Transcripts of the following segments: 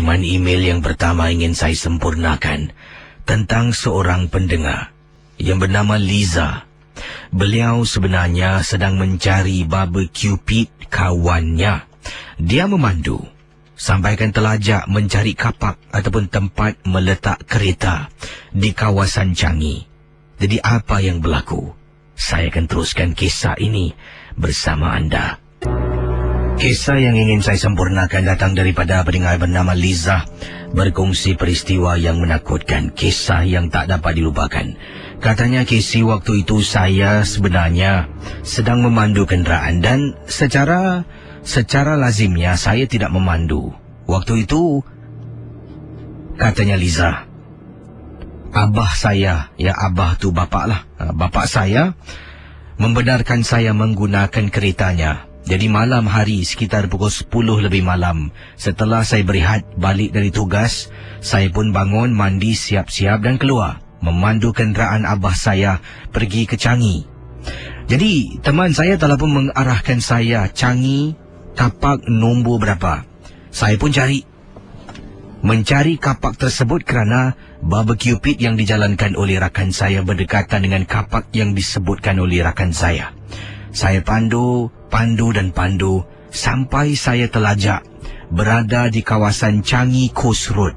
Kiriman email yang pertama ingin saya sempurnakan tentang seorang pendengar yang bernama Liza. Beliau sebenarnya sedang mencari barbecue pit kawannya. Dia memandu, sampaikan telajak mencari kapak ataupun tempat meletak kereta di kawasan Changi. Jadi apa yang berlaku? Saya akan teruskan kisah ini bersama anda. Kisah yang ingin saya sempurnakan datang daripada pendengar bernama Liza, berkongsi peristiwa yang menakutkan, kisah yang tak dapat dilupakan. Katanya Casey, waktu itu saya sebenarnya sedang memandu kenderaan dan secara lazimnya saya tidak memandu. Waktu itu, katanya Liza, abah saya, ya abah tu bapak lah, bapak saya membenarkan saya menggunakan keretanya. Jadi malam hari sekitar pukul 10 lebih malam, setelah saya berehat balik dari tugas, saya pun bangun, mandi, siap-siap dan keluar memandu kenderaan abah saya pergi ke Changi. Jadi teman saya telah pun mengarahkan saya Changi, kapak nombor berapa. Saya pun mencari kapak tersebut kerana barbecue pit yang dijalankan oleh rakan saya berdekatan dengan kapak yang disebutkan oleh rakan saya. Saya pandu sampai saya telajak berada di kawasan Changi Coast Road.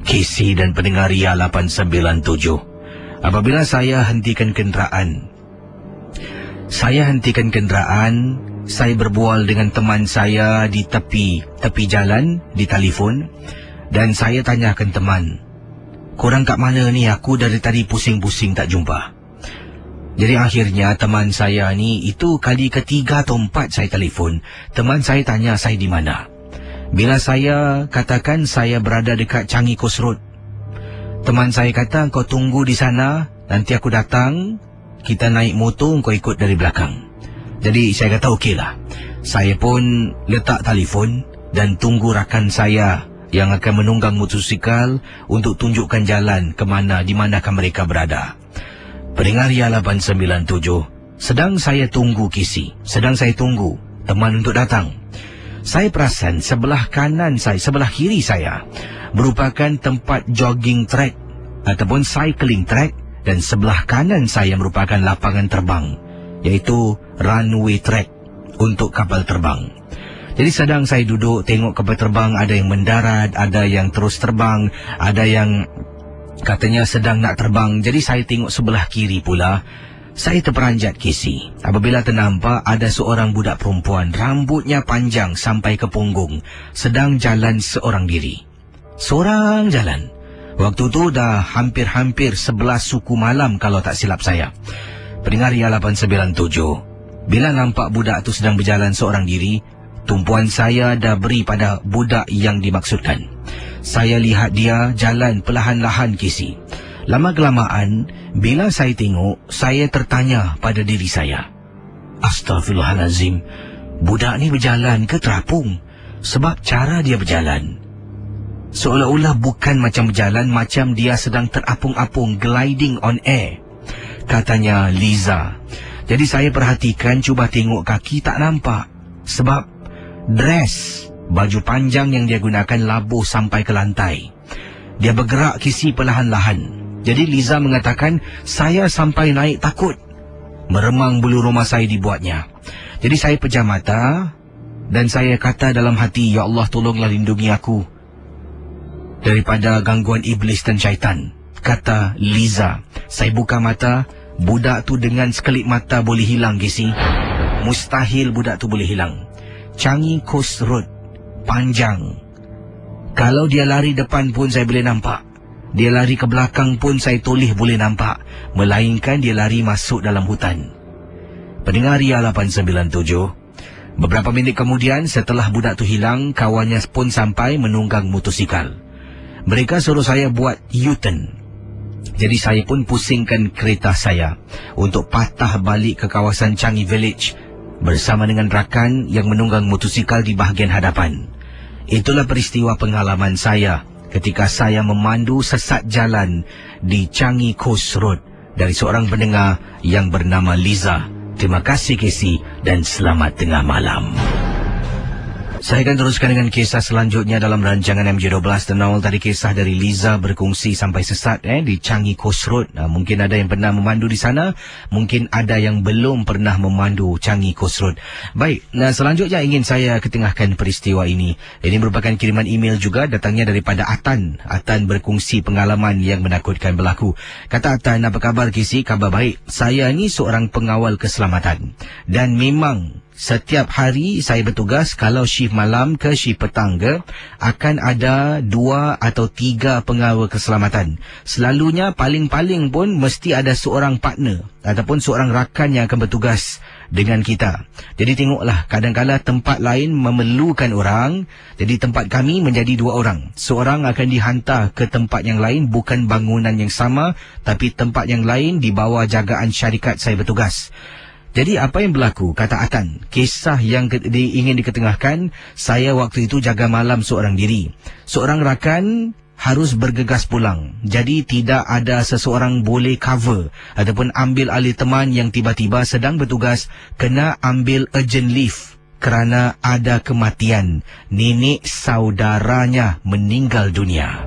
Casey dan pendengar Ria 897. Apabila saya hentikan kenderaan, saya berbual dengan teman saya di tepi jalan di telefon dan saya tanyakan teman, "Korang kat mana ni? Aku dari tadi pusing-pusing tak jumpa." Jadi akhirnya teman saya ni, itu kali ketiga atau empat saya telefon, teman saya tanya saya di mana. Bila saya katakan saya berada dekat Changi Coast Road, teman saya kata, "Kau tunggu di sana, nanti aku datang, kita naik motor, kau ikut dari belakang." Jadi saya kata okeylah. Saya pun letak telefon dan tunggu rakan saya yang akan menunggang motosikal untuk tunjukkan jalan ke mana, di manakah mereka berada. Pendengar Ria 897, sedang saya tunggu Casey, sedang saya tunggu teman untuk datang. Saya perasan sebelah kiri saya merupakan tempat jogging track ataupun cycling track dan sebelah kanan saya merupakan lapangan terbang, iaitu runway track untuk kapal terbang. Jadi sedang saya duduk tengok kapal terbang, ada yang mendarat, ada yang terus terbang, ada yang katanya sedang nak terbang. Jadi saya tengok sebelah kiri pula. Saya terperanjat Casey apabila ternampak ada seorang budak perempuan, rambutnya panjang sampai ke punggung, sedang jalan seorang diri. Seorang jalan. Waktu tu dah hampir 11 suku malam kalau tak silap saya. Pendengar Ria 897, bila nampak budak tu sedang berjalan seorang diri, tumpuan saya dah beri pada budak yang dimaksudkan. Saya lihat dia jalan perlahan-lahan Casey. Lama-kelamaan, bila saya tengok, saya tertanya pada diri saya, Astaghfirullahalazim, budak ni berjalan ke terapung? Sebab cara dia berjalan seolah-olah bukan macam berjalan, macam dia sedang terapung-apung, gliding on air, katanya Liza. Jadi saya perhatikan, cuba tengok kaki, tak nampak. Sebab dress, baju panjang yang dia gunakan labuh sampai ke lantai. Dia bergerak Casey perlahan-lahan. Jadi Liza mengatakan, saya sampai naik takut. Meremang bulu rumah saya dibuatnya. Jadi saya pejam mata dan saya kata dalam hati, "Ya Allah, tolonglah lindungi aku daripada gangguan iblis dan syaitan," kata Liza. Saya buka mata, budak tu dengan sekelip mata boleh hilang Casey. Mustahil budak tu boleh hilang. Changi Coast Road, panjang. Kalau dia lari depan pun saya boleh nampak. Dia lari ke belakang pun saya toleh boleh nampak. Melainkan dia lari masuk dalam hutan. Pendengar Ria 897, beberapa minit kemudian setelah budak tu hilang, kawannya pun sampai menunggang motosikal. Mereka suruh saya buat U-turn. Jadi saya pun pusingkan kereta saya untuk patah balik ke kawasan Changi Village bersama dengan rakan yang menunggang motosikal di bahagian hadapan. Itulah peristiwa pengalaman saya ketika saya memandu sesat jalan di Changi Coast Road dari seorang pendengar yang bernama Liza. Terima kasih Casey dan selamat tengah malam. Saya akan teruskan dengan kisah selanjutnya dalam rancangan MJ12 dan awal tadi kisah dari Liza berkongsi sampai sesat di Changi Coast Road. Mungkin ada yang pernah memandu di sana, mungkin ada yang belum pernah memandu Changi Coast Road. Baik, selanjutnya ingin saya ketengahkan peristiwa ini. Ini merupakan kiriman email juga, datangnya daripada Atan. Atan berkongsi pengalaman yang menakutkan berlaku. Kata Atan, apa khabar Kisi? Khabar baik. Saya ni seorang pengawal keselamatan dan memang setiap hari saya bertugas, kalau shift malam ke shift petang ke, akan ada 2 atau 3 pengawal keselamatan. Selalunya paling-paling pun mesti ada seorang partner ataupun seorang rakan yang akan bertugas dengan kita. Jadi tengoklah, kadang-kadang tempat lain memerlukan orang, jadi tempat kami menjadi 2 orang. Seorang akan dihantar ke tempat yang lain, bukan bangunan yang sama, tapi tempat yang lain di bawah jagaan syarikat saya bertugas. Jadi apa yang berlaku? Kata Atan, kisah yang ingin diketengahkan, saya waktu itu jaga malam seorang diri. Seorang rakan harus bergegas pulang. Jadi tidak ada seseorang boleh cover ataupun ambil alih teman yang tiba-tiba sedang bertugas kena ambil urgent leave kerana ada kematian. Nenek saudaranya meninggal dunia.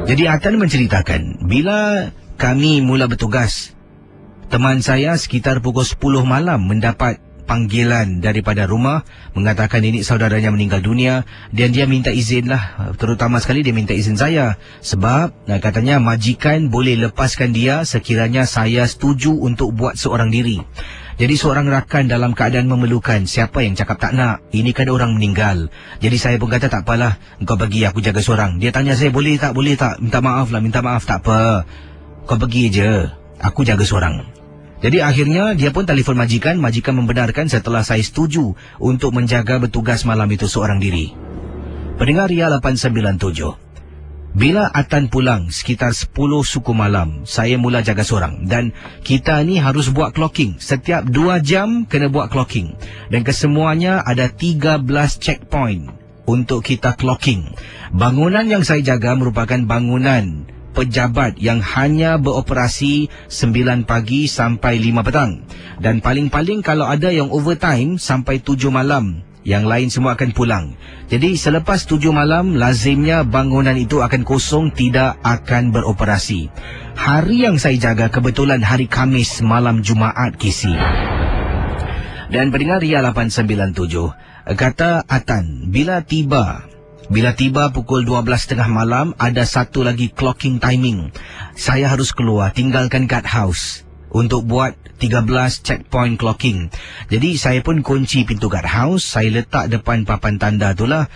Jadi Atan menceritakan, bila kami mula bertugas, teman saya sekitar pukul 10 malam mendapat panggilan daripada rumah mengatakan nenek saudaranya meninggal dunia, dan dia minta izin lah, terutama sekali dia minta izin saya sebab katanya majikan boleh lepaskan dia sekiranya saya setuju untuk buat seorang diri. Jadi seorang rakan dalam keadaan memerlukan, siapa yang cakap tak nak? Ini kan orang meninggal. Jadi saya pun kata tak apalah, engkau pergi, aku jaga seorang. Dia tanya saya, boleh tak? Minta maaf, tak apa, kau pergi je, aku jaga seorang. Jadi akhirnya dia pun telefon majikan membenarkan setelah saya setuju untuk menjaga bertugas malam itu seorang diri. Pendengar Ria 897. Bila Atan pulang sekitar 10 suku malam, saya mula jaga seorang dan kita ni harus buat clocking. Setiap 2 jam kena buat clocking. Dan kesemuanya ada 13 checkpoint untuk kita clocking. Bangunan yang saya jaga merupakan bangunan pejabat yang hanya beroperasi 9 pagi sampai 5 petang. Dan paling-paling kalau ada yang overtime sampai 7 malam, yang lain semua akan pulang. Jadi selepas 7 malam, lazimnya bangunan itu akan kosong, tidak akan beroperasi. Hari yang saya jaga kebetulan hari Khamis malam Jumaat Kisi. Dan pendengar Ria 897, kata Atan, bila tiba pukul 12.30 malam, ada satu lagi clocking timing. Saya harus keluar, tinggalkan guard house untuk buat 13 checkpoint clocking. Jadi saya pun kunci pintu guard house, saya letak depan papan tanda itulah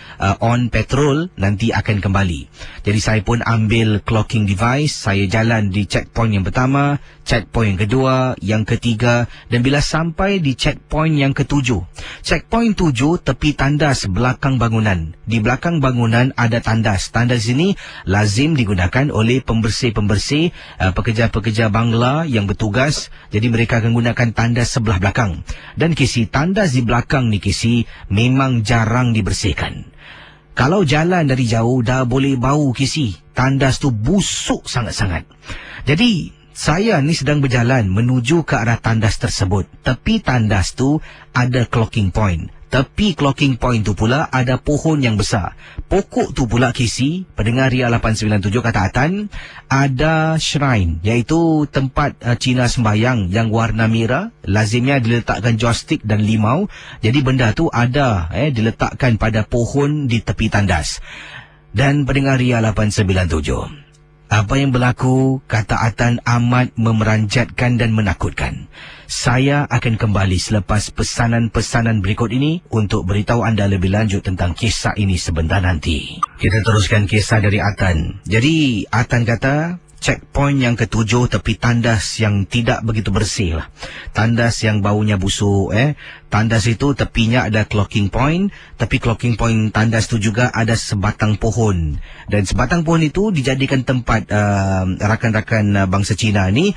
on patrol, nanti akan kembali. Jadi saya pun ambil clocking device, saya jalan di checkpoint yang pertama, checkpoint yang kedua, yang ketiga, dan bila sampai di checkpoint yang ketujuh. Checkpoint 7 tepi tandas belakang bangunan. Di belakang bangunan ada tandas. Tandas ini lazim digunakan oleh pembersih-pembersih, pekerja-pekerja bangla yang bertugas. Jadi mereka akan gunakan tandas sebelah belakang. Dan Kisi, tandas di belakang ni Kisi memang jarang dibersihkan. Kalau jalan dari jauh dah boleh bau Kisi. Tandas tu busuk sangat-sangat. Jadi saya ni sedang berjalan menuju ke arah tandas tersebut. Tepi tandas tu ada clocking point. Tepi clocking point tu pula ada pohon yang besar. Pokok tu pula Kisi, pendengar Ria 897 kata Atan, ada shrine, iaitu tempat Cina sembahyang yang warna merah. Lazimnya diletakkan joystick dan limau. Jadi benda tu ada diletakkan pada pohon di tepi tandas. Dan pendengar Ria 897, apa yang berlaku, kata Atan, amat memeranjatkan dan menakutkan. Saya akan kembali selepas pesanan-pesanan berikut ini untuk beritahu anda lebih lanjut tentang kisah ini sebentar nanti. Kita teruskan kisah dari Atan. Jadi Atan kata, checkpoint yang ketujuh tepi tandas yang tidak begitu bersih lah. Tandas yang baunya busuk. Tandas itu tepinya ada clocking point. Tapi clocking point tandas itu juga ada sebatang pohon. Dan sebatang pohon itu dijadikan tempat rakan-rakan bangsa Cina ni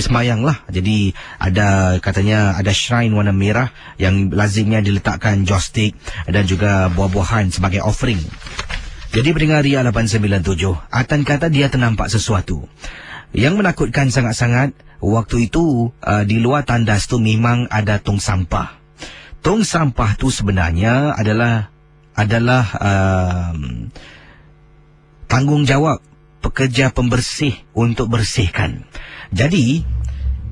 semayang lah. Jadi ada katanya ada shrine warna merah yang lazimnya diletakkan joystick dan juga buah-buahan sebagai offering. Jadi pendengar Ria 897, Atan kata dia ternampak sesuatu yang menakutkan sangat-sangat. Waktu itu di luar tandas tu memang ada tong sampah. Tong sampah tu sebenarnya adalah tanggungjawab pekerja pembersih untuk bersihkan. Jadi,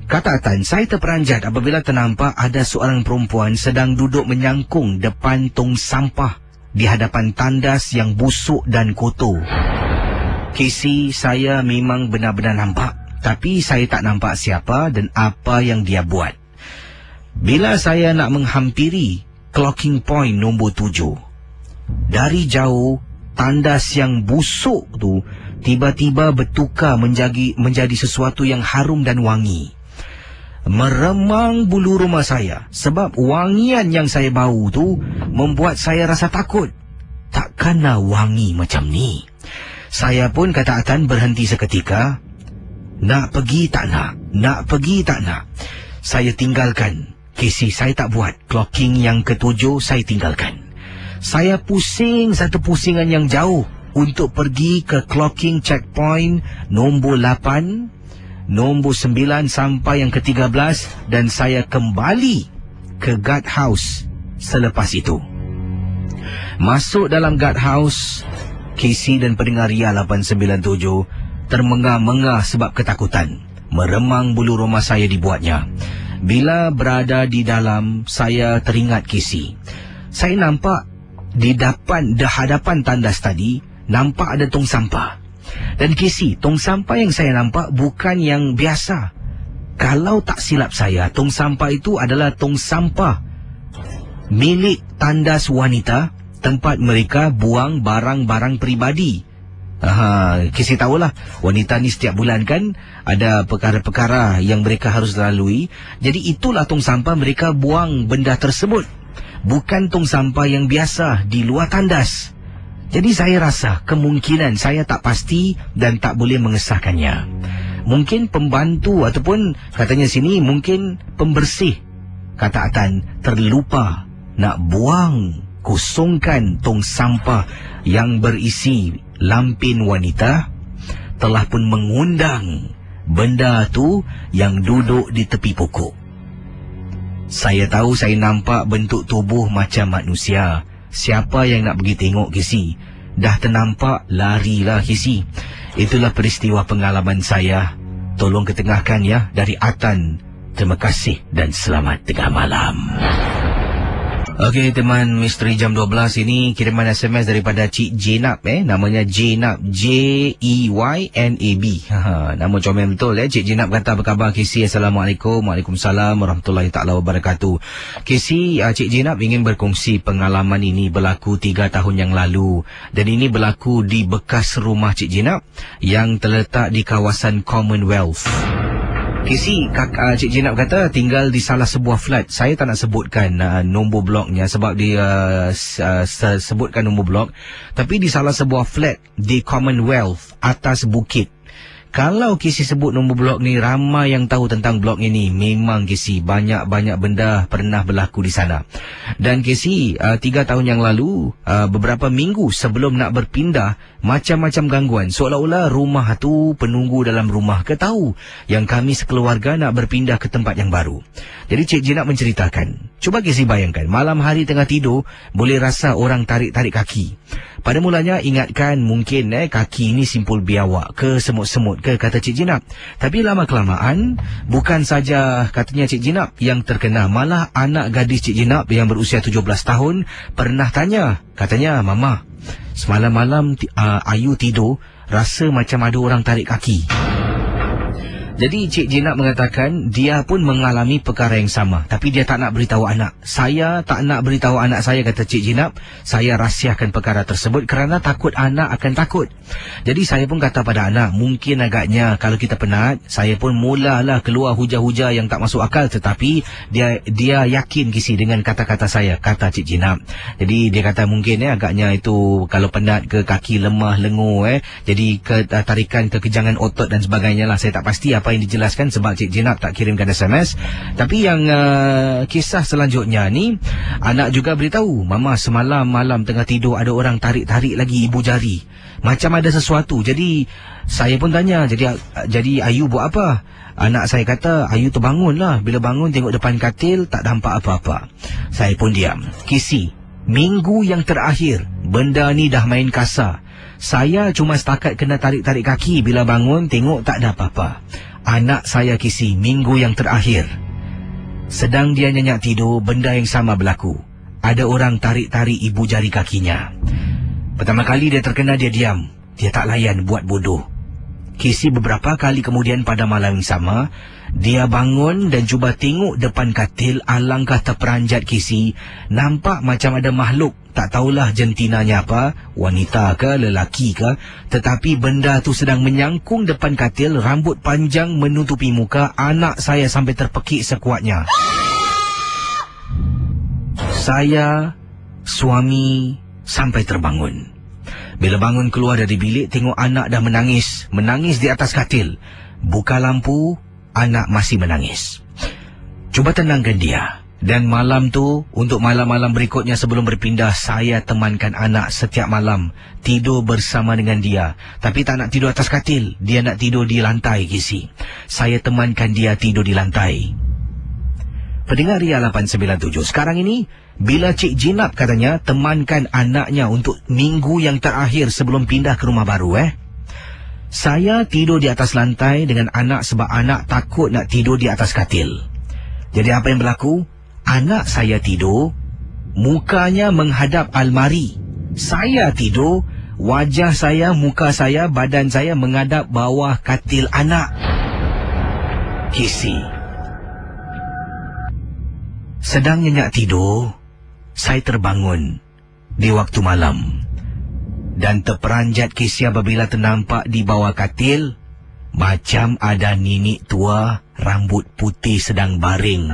kata Atan, saya terperanjat apabila ternampak ada seorang perempuan sedang duduk menyangkung depan tong sampah di hadapan tandas yang busuk dan kotor. Casey, saya memang benar-benar nampak, tapi saya tak nampak siapa dan apa yang dia buat. Bila saya nak menghampiri clocking point nombor 7, dari jauh, tandas yang busuk tu tiba-tiba bertukar menjadi sesuatu yang harum dan wangi. Meremang bulu rumah saya sebab wangian yang saya bau tu membuat saya rasa takut. Takkanlah wangi macam ni. Saya pun, kata Atan, berhenti seketika. Nak pergi tak nak? Nak pergi tak nak? Saya tinggalkan. Casey, saya tak buat. Clocking yang ke-7 saya tinggalkan. Saya pusing satu pusingan yang jauh untuk pergi ke clocking checkpoint nombor 8, nombor 9 sampai yang ke-13 dan saya kembali ke guardhouse selepas itu. Masuk dalam guardhouse, Casey dan pendengar Ria 897 termengah-mengah sebab ketakutan. Meremang bulu rumah saya dibuatnya. Bila berada di dalam, saya teringat Casey. Saya nampak di hadapan tandas tadi, nampak ada tong sampah. Dan Casey, tong sampah yang saya nampak bukan yang biasa. Kalau tak silap saya, tong sampah itu adalah tong sampah milik tandas wanita, tempat mereka buang barang-barang peribadi. Casey tahulah, wanita ni setiap bulan kan ada perkara-perkara yang mereka harus lalui. Jadi itulah tong sampah mereka buang benda tersebut. Bukan tong sampah yang biasa di luar tandas. Jadi saya rasa kemungkinan, saya tak pasti dan tak boleh mengesahkannya. Mungkin pembantu ataupun katanya sini mungkin pembersih, kata Atan, terlupa nak kosongkan tong sampah yang berisi lampin wanita, telah pun mengundang benda tu yang duduk di tepi pokok. Saya tahu saya nampak bentuk tubuh macam manusia. Siapa yang nak pergi tengok, Casey? Dah ternampak, larilah, Casey. Itulah peristiwa pengalaman saya. Tolong ketengahkan ya, dari Atan. Terima kasih dan selamat tengah malam. Okey teman, Misteri Jam 12 ini kiriman SMS daripada Cik Jenab namanya Jenab, J-E-Y-N-A-B. Nama comel betul Cik Jenab kata, apa khabar Casey? Assalamualaikum. Waalaikumsalam warahmatullahi taala wabarakatuh. Casey, Cik Jenab ingin berkongsi pengalaman ini berlaku 3 tahun yang lalu dan ini berlaku di bekas rumah Cik Jenab yang terletak di kawasan Commonwealth. Casey, Cik Jenab kata tinggal di salah sebuah flat. Saya tak nak sebutkan nombor bloknya sebab dia sebutkan nombor blok. Tapi di salah sebuah flat di Commonwealth, atas bukit. Kalau Casey sebut nombor blok ni, ramai yang tahu tentang blok ini. Memang Casey, banyak-banyak benda pernah berlaku di sana. Dan Casey, 3 tahun yang lalu, beberapa minggu sebelum nak berpindah, macam-macam gangguan. Seolah-olah rumah tu, penunggu dalam rumah tahu yang kami sekeluarga nak berpindah ke tempat yang baru. Jadi Cik Jenab menceritakan, cuba Casey bayangkan, malam hari tengah tidur, boleh rasa orang tarik-tarik kaki. Pada mulanya ingatkan mungkin kaki ini simpul biawak ke semut-semut ke, kata Cik Jenab. Tapi lama-kelamaan, bukan saja katanya Cik Jenab yang terkena, malah anak gadis Cik Jenab yang berusia 17 tahun pernah tanya. Katanya, Mama, semalam-malam Ayu tidur, rasa macam ada orang tarik kaki. Jadi Cik Jenab mengatakan dia pun mengalami perkara yang sama, tapi dia tak nak beritahu anak. Saya tak nak beritahu anak saya, kata Cik Jenab. Saya rahsiakan perkara tersebut kerana takut anak akan takut. Jadi saya pun kata pada anak, mungkin agaknya kalau kita penat, saya pun mulalah keluar hujah-hujah yang tak masuk akal. Tetapi dia yakin Casey dengan kata-kata saya, kata Cik Jenab. Jadi dia kata mungkin agaknya itu kalau penat ke, kaki lemah, lengur jadi tarikan kekejangan otot dan sebagainya lah. Saya tak pasti apa apa yang dijelaskan sebab Cik Jenab tak kirimkan SMS. Tapi yang kisah selanjutnya ni, anak juga beritahu, Mama semalam malam tengah tidur ada orang tarik-tarik lagi ibu jari. Macam ada sesuatu. Jadi saya pun tanya, jadi Ayu buat apa? Anak saya kata, Ayu terbangun lah. Bila bangun tengok depan katil tak nampak apa-apa. Saya pun diam. Kisi, minggu yang terakhir benda ni dah main kasar. Saya cuma setakat kena tarik-tarik kaki. Bila bangun tengok tak ada apa-apa. Anak saya Kisi, minggu yang terakhir, sedang dia nyenyak tidur, benda yang sama berlaku. Ada orang tarik-tarik ibu jari kakinya. Pertama kali dia terkena, dia diam. Dia tak layan, buat bodoh. Kisi beberapa kali kemudian pada malam yang sama, dia bangun dan cuba tengok depan katil. Alangkah terperanjat Kisi. Nampak macam ada makhluk. Tak tahulah jentinanya apa, wanita ke, lelaki ke. Tetapi benda tu sedang menyangkung depan katil, rambut panjang menutupi muka. Anak saya sampai terpekik sekuatnya. Saya, suami, sampai terbangun. Bila bangun keluar dari bilik, tengok anak dah menangis. Menangis di atas katil. Buka lampu, anak masih menangis. Cuba tenangkan dia. Dan malam tu, untuk malam-malam berikutnya sebelum berpindah, saya temankan anak setiap malam. Tidur bersama dengan dia. Tapi tak nak tidur atas katil. Dia nak tidur di lantai, Kisi. Saya temankan dia tidur di lantai. Pendengar Ria 897, sekarang ini, bila Cik Jenab katanya temankan anaknya untuk minggu yang terakhir sebelum pindah ke rumah baru, saya tidur di atas lantai dengan anak sebab anak takut nak tidur di atas katil. Jadi apa yang berlaku? Anak saya tidur, mukanya menghadap almari. Saya tidur, wajah saya, muka saya, badan saya menghadap bawah katil anak. Kisi. Sedang nyenyak tidur, saya terbangun di waktu malam. Dan terperanjat Kisi apabila ternampak di bawah katil, macam ada nenek tua, rambut putih sedang baring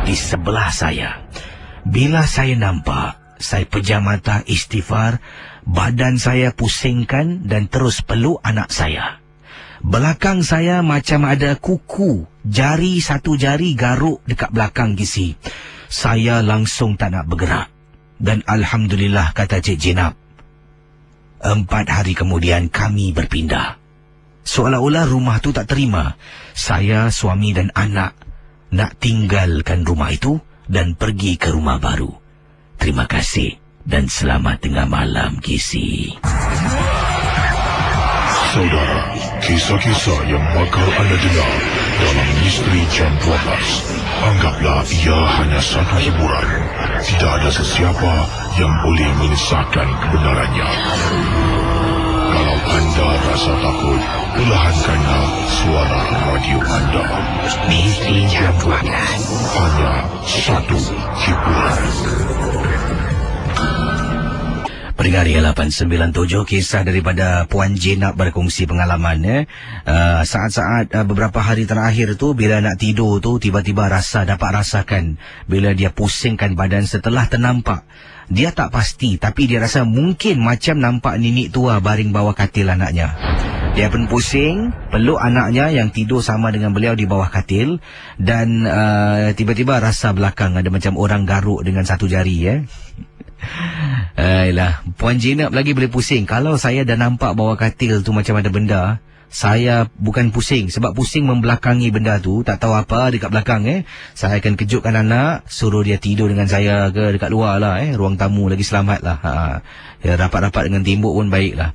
di sebelah saya. Bila saya nampak, saya pejam mata, istighfar, badan saya pusingkan dan terus peluk anak saya. Belakang saya macam ada kuku, satu jari garuk dekat belakang Kisi. Saya langsung tak nak bergerak. Dan Alhamdulillah, kata Cik Jenab, 4 hari kemudian kami berpindah. Seolah-olah rumah tu tak terima. Saya, suami dan anak nak tinggalkan rumah itu dan pergi ke rumah baru. Terima kasih dan selamat tengah malam, Kisi. Saudara, kisah-kisah yang bakal anda dengar dalam Misteri Jam 12, anggaplah ia hanya satu hiburan. Tidak ada sesiapa yang boleh menyesatkan kebenarannya. Kalau anda rasa takut, perlahankanlah suara radio anda. Misteri Jam 12, hanya satu hiburan. Pendengar 897, kisah daripada Puan Jenab berkongsi pengalaman. Saat-saat beberapa hari terakhir tu, bila nak tidur tu, tiba-tiba dapat rasakan bila dia pusingkan badan setelah ternampak. Dia tak pasti, tapi dia rasa mungkin macam nampak nenek tua baring bawah katil anaknya. Dia pun pusing, peluk anaknya yang tidur sama dengan beliau di bawah katil. Dan tiba-tiba rasa belakang ada macam orang garuk dengan satu jari. Ayolah, Puan Jenab lagi boleh pusing. Kalau saya dah nampak bawah katil tu macam ada benda, saya bukan pusing. Sebab pusing membelakangi benda tu, tak tahu apa dekat belakang. Saya akan kejutkan anak, suruh dia tidur dengan saya ke dekat luar lah. Ruang tamu lagi selamat lah. Ya, rapat-rapat dengan tembok pun baik lah.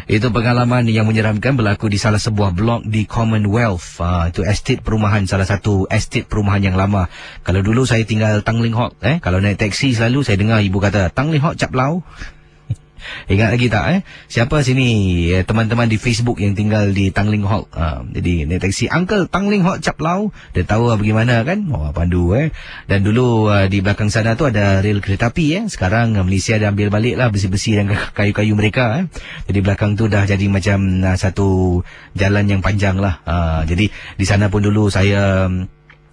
Itu pengalaman yang menyeramkan berlaku di salah sebuah blok di Commonwealth. Itu estate perumahan, salah satu estate perumahan yang lama. Kalau dulu saya tinggal Tanglin Halt, kalau naik taksi selalu saya dengar ibu kata Tanglin Halt Cap Lau. Ingat lagi tak? Siapa sini teman-teman di Facebook yang tinggal di Tanglin Halt? Jadi naik taksi, Uncle Tanglin Halt Cap Lau. Dia tahu bagaimana kan? Pandu. Dan dulu di belakang sana tu ada rel kereta api. Sekarang Malaysia dah ambil balik lah besi-besi dan kayu-kayu mereka. Jadi belakang tu dah jadi macam satu jalan yang panjang lah. Jadi di sana pun dulu saya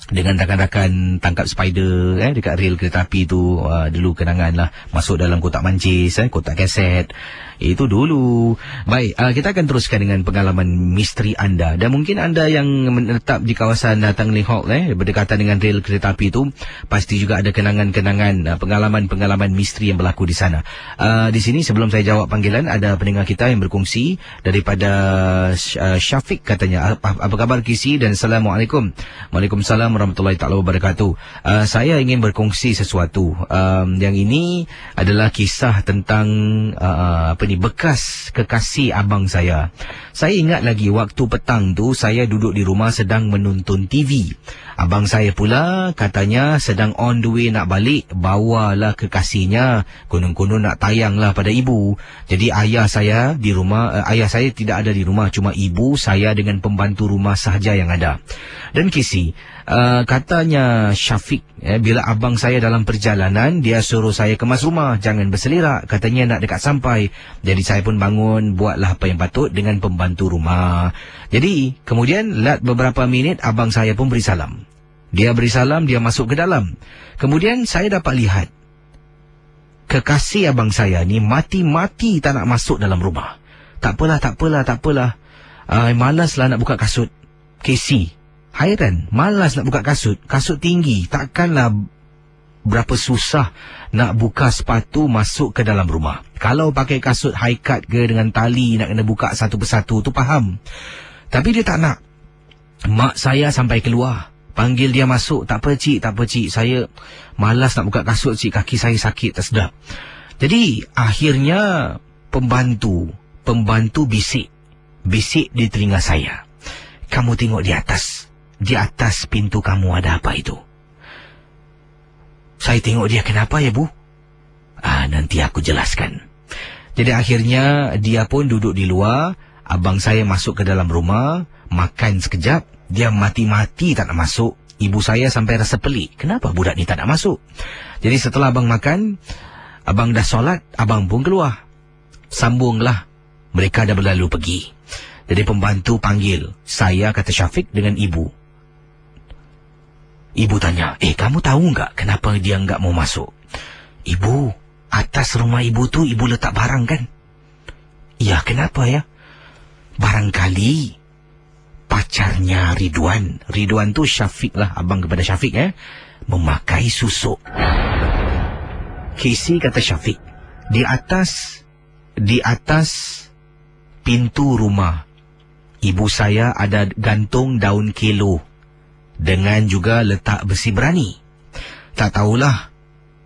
dengan rakan-rakan tangkap spider dekat rel kereta api tu. Dulu kenangan lah, masuk dalam kotak mancis, kotak kaset. Itu dulu. Baik, kita akan teruskan dengan pengalaman misteri anda. Dan mungkin anda yang menetap di kawasan Tanglin Halt berdekatan dengan rel kereta api itu, pasti juga ada kenangan-kenangan, pengalaman-pengalaman misteri yang berlaku di sana. Di sini sebelum saya jawab panggilan, ada pendengar kita yang berkongsi daripada Syafiq, katanya, apa khabar Kisi, dan Assalamualaikum. Waalaikumsalam warahmatullahi taala wabarakatuh. Saya ingin berkongsi sesuatu. Yang ini adalah kisah tentang bekas kekasih abang saya. Saya ingat lagi waktu petang tu saya duduk di rumah sedang menonton TV. Abang saya pula katanya sedang on the way nak balik, bawalah kekasihnya, konon-konon nak tayanglah pada ibu. Jadi ayah saya di rumah, ayah saya tidak ada di rumah, cuma ibu saya dengan pembantu rumah sahaja yang ada. Dan Kisi, katanya Syafiq, bila abang saya dalam perjalanan, dia suruh saya kemas rumah, jangan berselerak, katanya nak dekat sampai. Jadi saya pun bangun, buatlah apa yang patut dengan pembantu rumah. Jadi kemudian lat beberapa minit, abang saya pun beri salam. Dia beri salam, dia masuk ke dalam. Kemudian saya dapat lihat kekasih abang saya ni mati-mati tak nak masuk dalam rumah. Tak apalah. Malaslah nak buka kasut. Casey, hairan, malas nak buka kasut. Kasut tinggi, takkanlah berapa susah nak buka sepatu masuk ke dalam rumah. Kalau pakai kasut high cut ke dengan tali nak kena buka satu persatu tu faham. Tapi dia tak nak. Mak saya sampai keluar, panggil dia masuk. Tak apa cik, saya malas nak buka kasut cik, kaki saya sakit tak sedap. Jadi akhirnya pembantu bisik di telinga saya. Kamu tengok di atas pintu kamu ada apa itu? Saya tengok dia, kenapa ya bu? Nanti aku jelaskan. Jadi akhirnya dia pun duduk di luar. Abang saya masuk ke dalam rumah, makan sekejap. Dia mati-mati tak nak masuk. Ibu saya sampai rasa pelik. Kenapa budak ni tak nak masuk? Jadi setelah abang makan, abang dah solat, abang pun keluar. Sambunglah. Mereka dah berlalu pergi. Jadi pembantu panggil saya, kata Syafiq, dengan ibu. Ibu tanya, kamu tahu enggak kenapa dia enggak mau masuk? Ibu, atas rumah ibu tu ibu letak barang kan? Ya, kenapa ya? Barangkali pacarnya Ridwan tu Syafiq lah, abang kepada Syafiq memakai susuk. Casey, kata Syafiq, di atas pintu rumah ibu saya ada gantung daun kelo dengan juga letak besi berani. Tak tahulah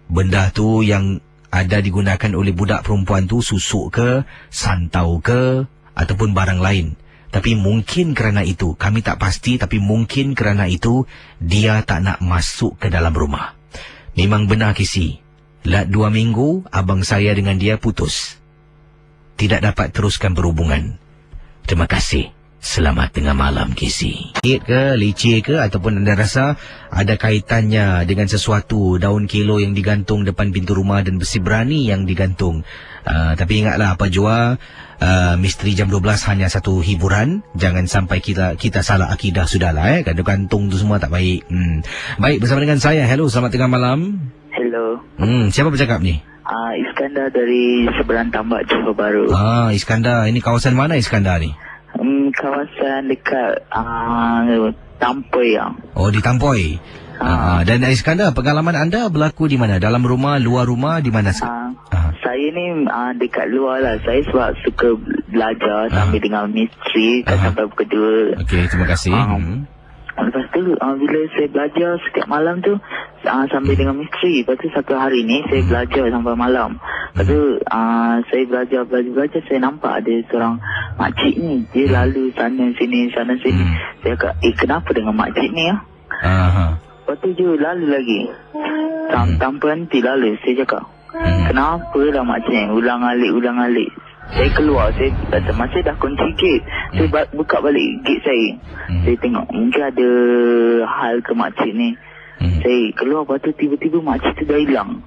benda tu yang ada digunakan oleh budak perempuan tu, susuk ke, santau ke, ataupun barang lain. Tapi mungkin kerana itu, kami tak pasti, tapi mungkin kerana itu dia tak nak masuk ke dalam rumah. Memang benar Kisi, lat 2 minggu abang saya dengan dia putus. Tidak dapat teruskan berhubungan. Terima kasih. Selamat tengah malam Kisi. Leceh ke ataupun anda rasa ada kaitannya dengan sesuatu, daun kilo yang digantung depan pintu rumah dan besi berani yang digantung. Tapi ingatlah apa jua, misteri jam 12 hanya satu hiburan. Jangan sampai kita salah akidah sudahlah. Gantung tu semua tak baik. Baik, bersama dengan saya. Hello, selamat tengah malam. Hello. Siapa bercakap ni? Iskandar dari seberang Tambak, Johor Bahru. Iskandar. Ini kawasan mana Iskandar ni? Kawasan dekat Tampoi. Oh, di Tampoi. Dan Iskandar, pengalaman anda berlaku di mana? Dalam rumah, luar rumah, di mana? Saya ni dekat luar lah. Saya sebab suka belajar sambil dengan misteri sampai pukul 2. Okey, terima kasih. Lepas tu bila saya belajar setiap malam tu sambil dengan misteri. Lepas tu satu hari ni saya belajar sampai malam. Lepas tu saya belajar, saya nampak ada seorang makcik ni. Dia lalu sana sini. Saya kata, kenapa dengan makcik ni ya? Lepas tu dia lalu lagi. Tanpa henti lalu. Saya cakap, kenapa lah makcik ni? Ulang alik. Saya keluar, masa dah kunci gate, saya buka balik gate saya. Saya tengok mungkin ada hal ke makcik ni. Saya keluar, lepas tu tiba-tiba makcik tu dah hilang.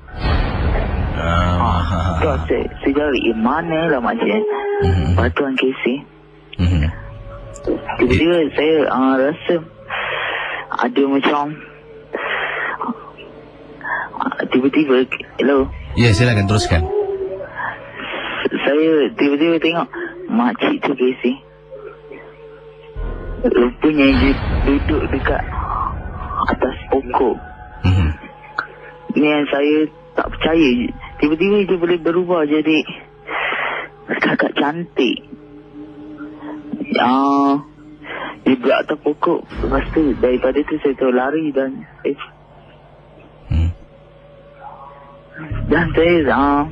Saya cari, mana lah makcik ni? Lepas tu Casey, tiba-tiba saya rasa ada macam tiba-tiba, hello, Ya, silakan teruskan. saya tiba-tiba tengok makcik tu Casey. Rupanya dia duduk dekat atas pokok. Ni yang saya tak percaya. Tiba-tiba dia boleh berubah jadi kakak cantik. Dia duduk atas pokok. Lepas tu daripada tu saya terus lari dan saya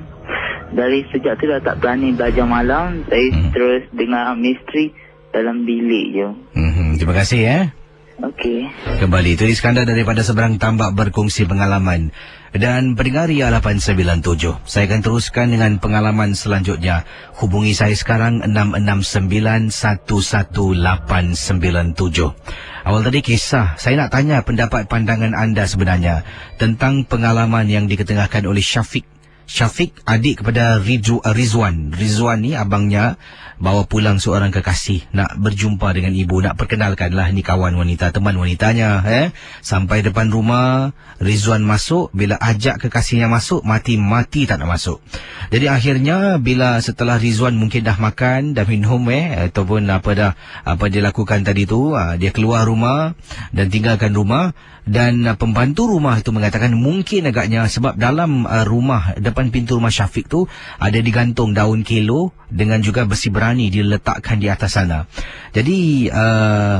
dari sejak tu dah tak berani belajar malam. Saya terus dengar misteri dalam bilik je. Terima kasih Okey. Kembali, itu Iskandar daripada Seberang Tambak berkongsi pengalaman. Dan pendengar Ria 897, saya akan teruskan dengan pengalaman selanjutnya. Hubungi saya sekarang 669-11897. Awal tadi kisah, saya nak tanya pendapat pandangan anda sebenarnya tentang pengalaman yang diketengahkan oleh Syafiq. Syafiq adik kepada Rizwan. Rizwan ni abangnya bawa pulang seorang kekasih, nak berjumpa dengan ibu, nak perkenalkanlah ni kawan wanita, teman wanitanya. Sampai depan rumah, Rizwan masuk. Bila ajak kekasihnya masuk, mati-mati tak nak masuk. Jadi akhirnya bila setelah Rizwan mungkin dah makan, dah minum ataupun apa dia lakukan tadi tu, dia keluar rumah dan tinggalkan rumah. Dan pembantu rumah itu mengatakan mungkin agaknya sebab dalam rumah, depan pintu rumah Syafiq tu ada digantung daun kelo dengan juga besi berani diletakkan di atas sana. Jadi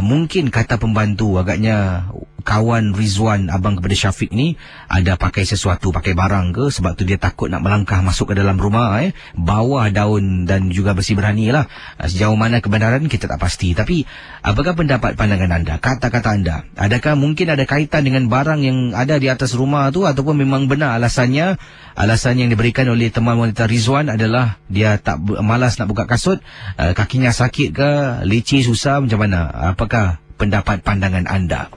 mungkin kata pembantu agaknya kawan Rizwan, abang kepada Syafiq ni, ada pakai sesuatu, pakai barang ke, sebab tu dia takut nak melangkah masuk ke dalam rumah, bawah daun dan juga besi berani lah. Sejauh mana kebenaran kita tak pasti. Tapi apakah pendapat pandangan anda, kata-kata anda? Adakah mungkin ada kaitan dengan barang yang ada di atas rumah tu, ataupun memang benar alasan yang diberikan oleh teman wanita Rizwan adalah dia tak malas nak buka kasut, kakinya sakit ke, leceh, susah, macam mana? Apakah pendapat pandangan anda?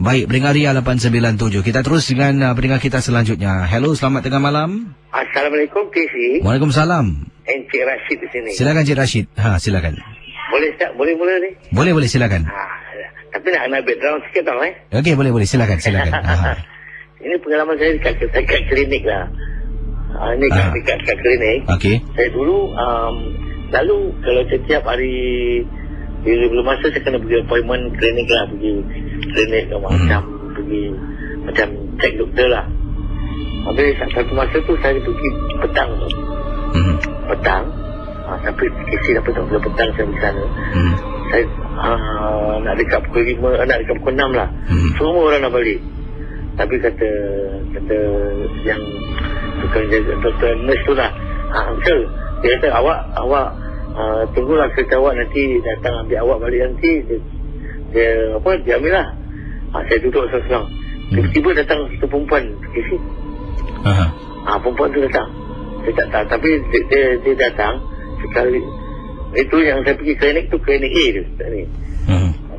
Baik, pendengar Ria 897, kita terus dengan pendengar kita selanjutnya. Hello, selamat tengah malam. Assalamualaikum, KC. Waalaikumsalam. Encik Rashid di sini. Silakan Cik Rashid. Silakan. Boleh tak? Boleh mula ni? Boleh, silakan. Tapi nak background sikit tau Okey, boleh, silakan. Ini pengalaman saya dekat klinik lah. Ini dekat klinik. Okey. Saya dulu lalu kalau setiap hari bila masa saya kena pergi appointment klinik lah, pergi klinik macam cek doktor lah. Habis satu masa tu saya pergi petang tu. Petang. Sampai kesi apa tu, petang saya di sana. Saya nak dekat pukul 5, nak dekat pukul 6 lah. Semua orang nak balik. Tapi kata yang tukang jaga, doktor nurse tu lah, uncle, dia kata awak tunggulah kereta awak, nanti datang ambil awak balik nanti. Dia ambil lah. Saya duduk seorang. Tiba-tiba datang satu perempuan. Perempuan tu datang. Saya tak tahu, tapi dia datang sekali. Itu yang saya pergi klinik tu, klinik A tu ni.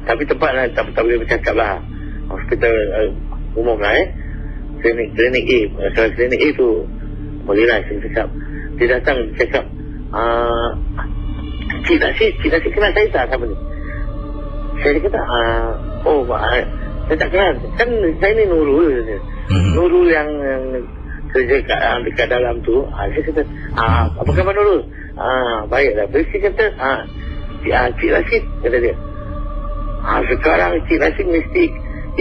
Tapi tempat lah, tak boleh bercakap lah. Hospital umum lah klinik A. Kalau klinik A tu boleh lah saya cakap. Dia datang, dia cakap, Cik Rashid kenal saya tak, siapa ni? Saya kata, saya tak kenal. Kan saya ni Nurul. Nurul yang kerja dekat dalam tu. Saya kata, apa khabar Nurul? Baiklah. Dia kata, Cik Rashid, kata dia. Sekarang Cik Rashid mesti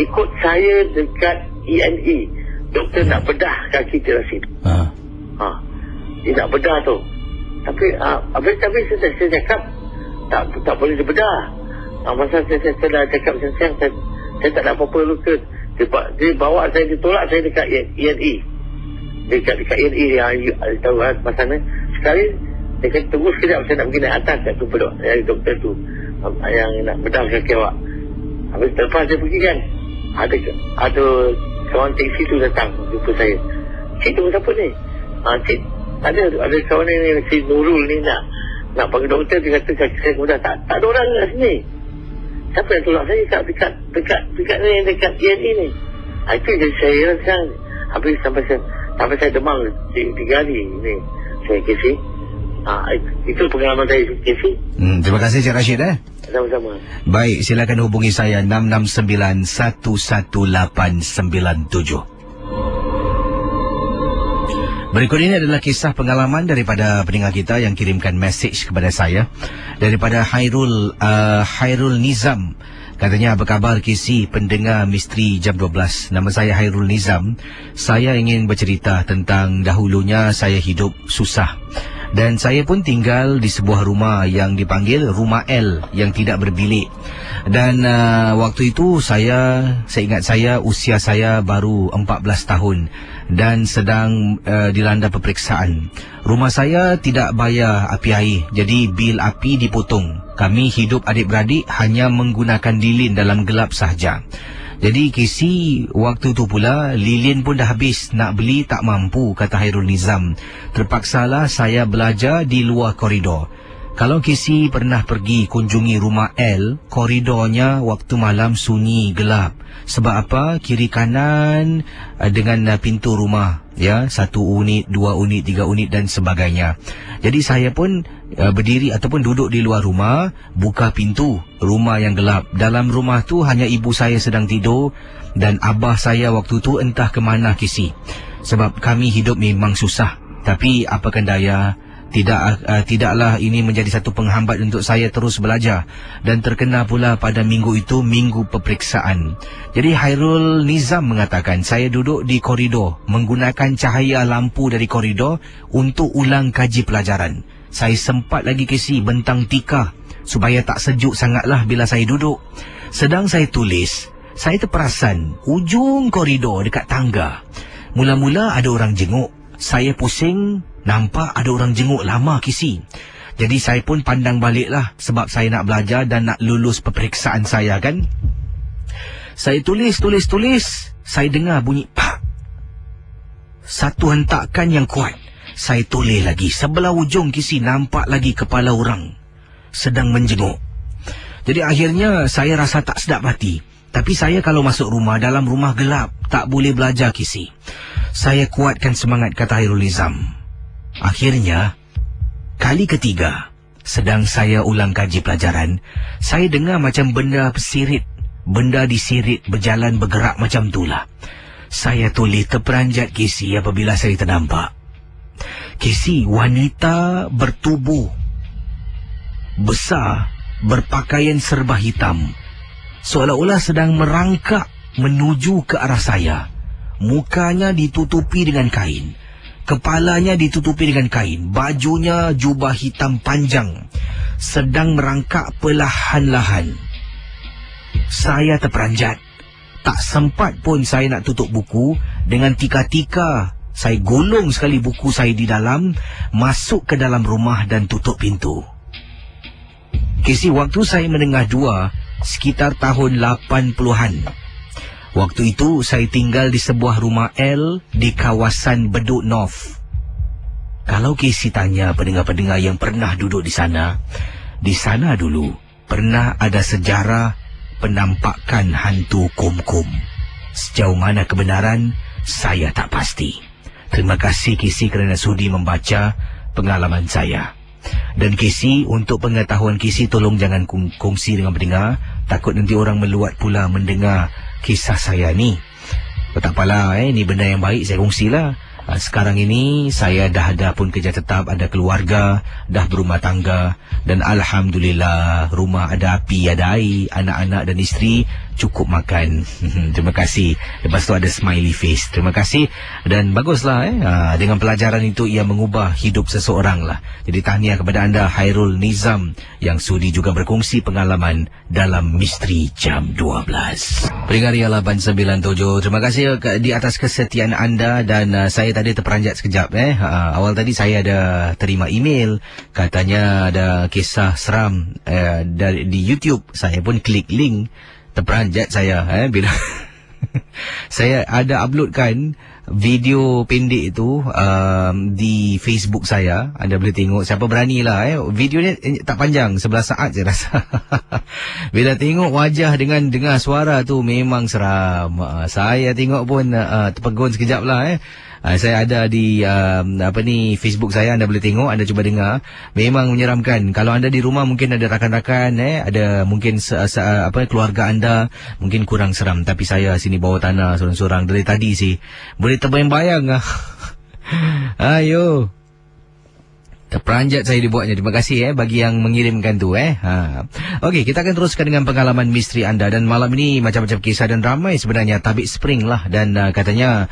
ikut saya dekat ENE. Doktor nak bedah kaki Cik Rashid. Dia nak bedah tu. Tapi saya cakap tak boleh dibedah. Masa saya dah cakap macam saya tak ada apa-apa luka. Dia bawa saya, ditolak saya dekat ENE. Dekat ENE yang tahu masa ni. Sekali dia kata tunggu sekejap, saya nak pergi naik atas. Saya jumpa doktor tu yang nak bedah kaki awak. Habis lepas saya pergi kan, ada kawan teksi tu datang jumpa saya. Cik tu siapa ni? Cik ada kawan ni, si Nurul ni nak panggil doktor. Dia kata kaki saya mudah. Tak ada orang kat sini. Siapa yang tolak saya dekat ni, dekat ENE ni? Itu jadi saya rasa. Habis sampai saya demam 3 hari ni. Saya kisi. Itu pengalaman saya kisi. Terima kasih Cik Rashid. Sama-sama. Baik, silakan hubungi saya 669-11897. Berikut ini adalah kisah pengalaman daripada pendengar kita yang kirimkan mesej kepada saya daripada Hairul Nizam. Katanya, apa khabar KC pendengar Misteri Jam 12? Nama saya Hairul Nizam. Saya ingin bercerita tentang dahulunya saya hidup susah. Dan saya pun tinggal di sebuah rumah yang dipanggil Rumah L yang tidak berbilik. Dan waktu itu saya ingat usia saya baru 14 tahun dan sedang dilanda peperiksaan. Rumah saya tidak bayar api air, jadi bil api dipotong. Kami hidup adik-beradik hanya menggunakan lilin dalam gelap sahaja. Jadi KC, waktu tu pula lilin pun dah habis, nak beli tak mampu, kata Hairul Nizam. Terpaksalah saya belajar di luar koridor. Kalau KC pernah pergi kunjungi Rumah L, koridornya waktu malam sunyi gelap. Sebab apa? Kiri kanan dengan pintu rumah, ya, 1 unit, 2 unit, 3 unit dan sebagainya. Jadi saya pun berdiri ataupun duduk di luar rumah, buka pintu rumah yang gelap. Dalam rumah tu hanya ibu saya sedang tidur dan abah saya waktu tu entah ke mana KC. Sebab kami hidup memang susah. Tapi apakan daya, tidaklah ini menjadi satu penghambat untuk saya terus belajar. Dan terkena pula pada minggu itu, minggu peperiksaan. Jadi Hairul Nizam mengatakan, saya duduk di koridor menggunakan cahaya lampu dari koridor untuk ulang kaji pelajaran. Saya sempat lagi KC bentang tikar supaya tak sejuk sangatlah bila saya duduk. Sedang saya tulis, saya terperasan ujung koridor dekat tangga. Mula-mula ada orang jenguk. Saya pusing, nampak ada orang jenguk lama KC. Jadi saya pun pandang baliklah sebab saya nak belajar dan nak lulus peperiksaan saya kan. Saya tulis. Saya dengar bunyi pak. Satu hentakan yang kuat. Saya tulis lagi. Sebelah ujung KC nampak lagi kepala orang sedang menjenguk. Jadi akhirnya saya rasa tak sedap hati. Tapi saya kalau masuk rumah, dalam rumah gelap, tak boleh belajar KC. Saya kuatkan semangat, kata Hairul Nizam. Akhirnya, kali ketiga, sedang saya ulang kaji pelajaran, saya dengar macam benda bersirit. Benda disirit, berjalan, bergerak macam itulah. Saya tulis terperanjat KC apabila saya ternampak. KC, wanita bertubuh besar, berpakaian serba hitam, seolah-olah sedang merangkak menuju ke arah saya. Mukanya ditutupi dengan kain, kepalanya ditutupi dengan kain, bajunya jubah hitam panjang, sedang merangkak perlahan-lahan. Saya terperanjat. Tak sempat pun saya nak tutup buku. Dengan tika-tika saya gulung sekali buku saya di dalam, masuk ke dalam rumah dan tutup pintu. KC, waktu saya menengah dua, sekitar tahun 80-an. Waktu itu saya tinggal di sebuah rumah L di kawasan Bedok North. Kalau KC tanya pendengar-pendengar yang pernah duduk di sana dulu pernah ada sejarah penampakan hantu kum-kum. Sejauh mana kebenaran, saya tak pasti. Terima kasih KC kerana sudi membaca pengalaman saya. Dan KC, untuk pengetahuan KC, tolong jangan kongsi dengan pendengar. Takut nanti orang meluat pula mendengar kisah saya ni. Tak apalah, ni benda yang baik saya kongsilah. Sekarang ini saya dah ada pun kerja tetap, ada keluarga, dah berumah tangga. Dan Alhamdulillah, rumah ada api, ada air, anak-anak dan isteri cukup makan. Terima kasih. Lepas tu ada smiley face. Terima kasih. Dan baguslah dengan pelajaran itu ia mengubah hidup seseorang lah. Jadi tahniah kepada anda, Hairul Nizam, yang sudi juga berkongsi pengalaman dalam Misteri Jam 12. Pendengar Ialah 897, terima kasih di atas kesetiaan anda. Dan saya tadi terperanjat sekejap. Awal tadi saya ada terima email, katanya ada kisah seram di YouTube. Saya pun klik link, terperanjat saya bila saya ada uploadkan video pendek itu di Facebook saya. Anda boleh tengok, siapa beranilah. Video ni tak panjang, 11 saat saya rasa. Bila tengok wajah dengan dengar suara tu memang seram. Saya tengok pun terpegun sekejap lah. Saya ada di Facebook saya, anda boleh tengok, anda cuba dengar. Memang menyeramkan. Kalau anda di rumah mungkin ada rakan-rakan, ada mungkin keluarga anda, mungkin kurang seram. Tapi saya sini bawah tanah sorang-sorang dari tadi sih. Boleh terbayang-bayang ah. Ayo. Terperanjat saya dibuatnya. Terima kasih bagi yang mengirimkan tu. Okey, kita akan teruskan dengan pengalaman misteri anda. Dan malam ini macam-macam kisah dan ramai sebenarnya tabik spring lah. Dan katanya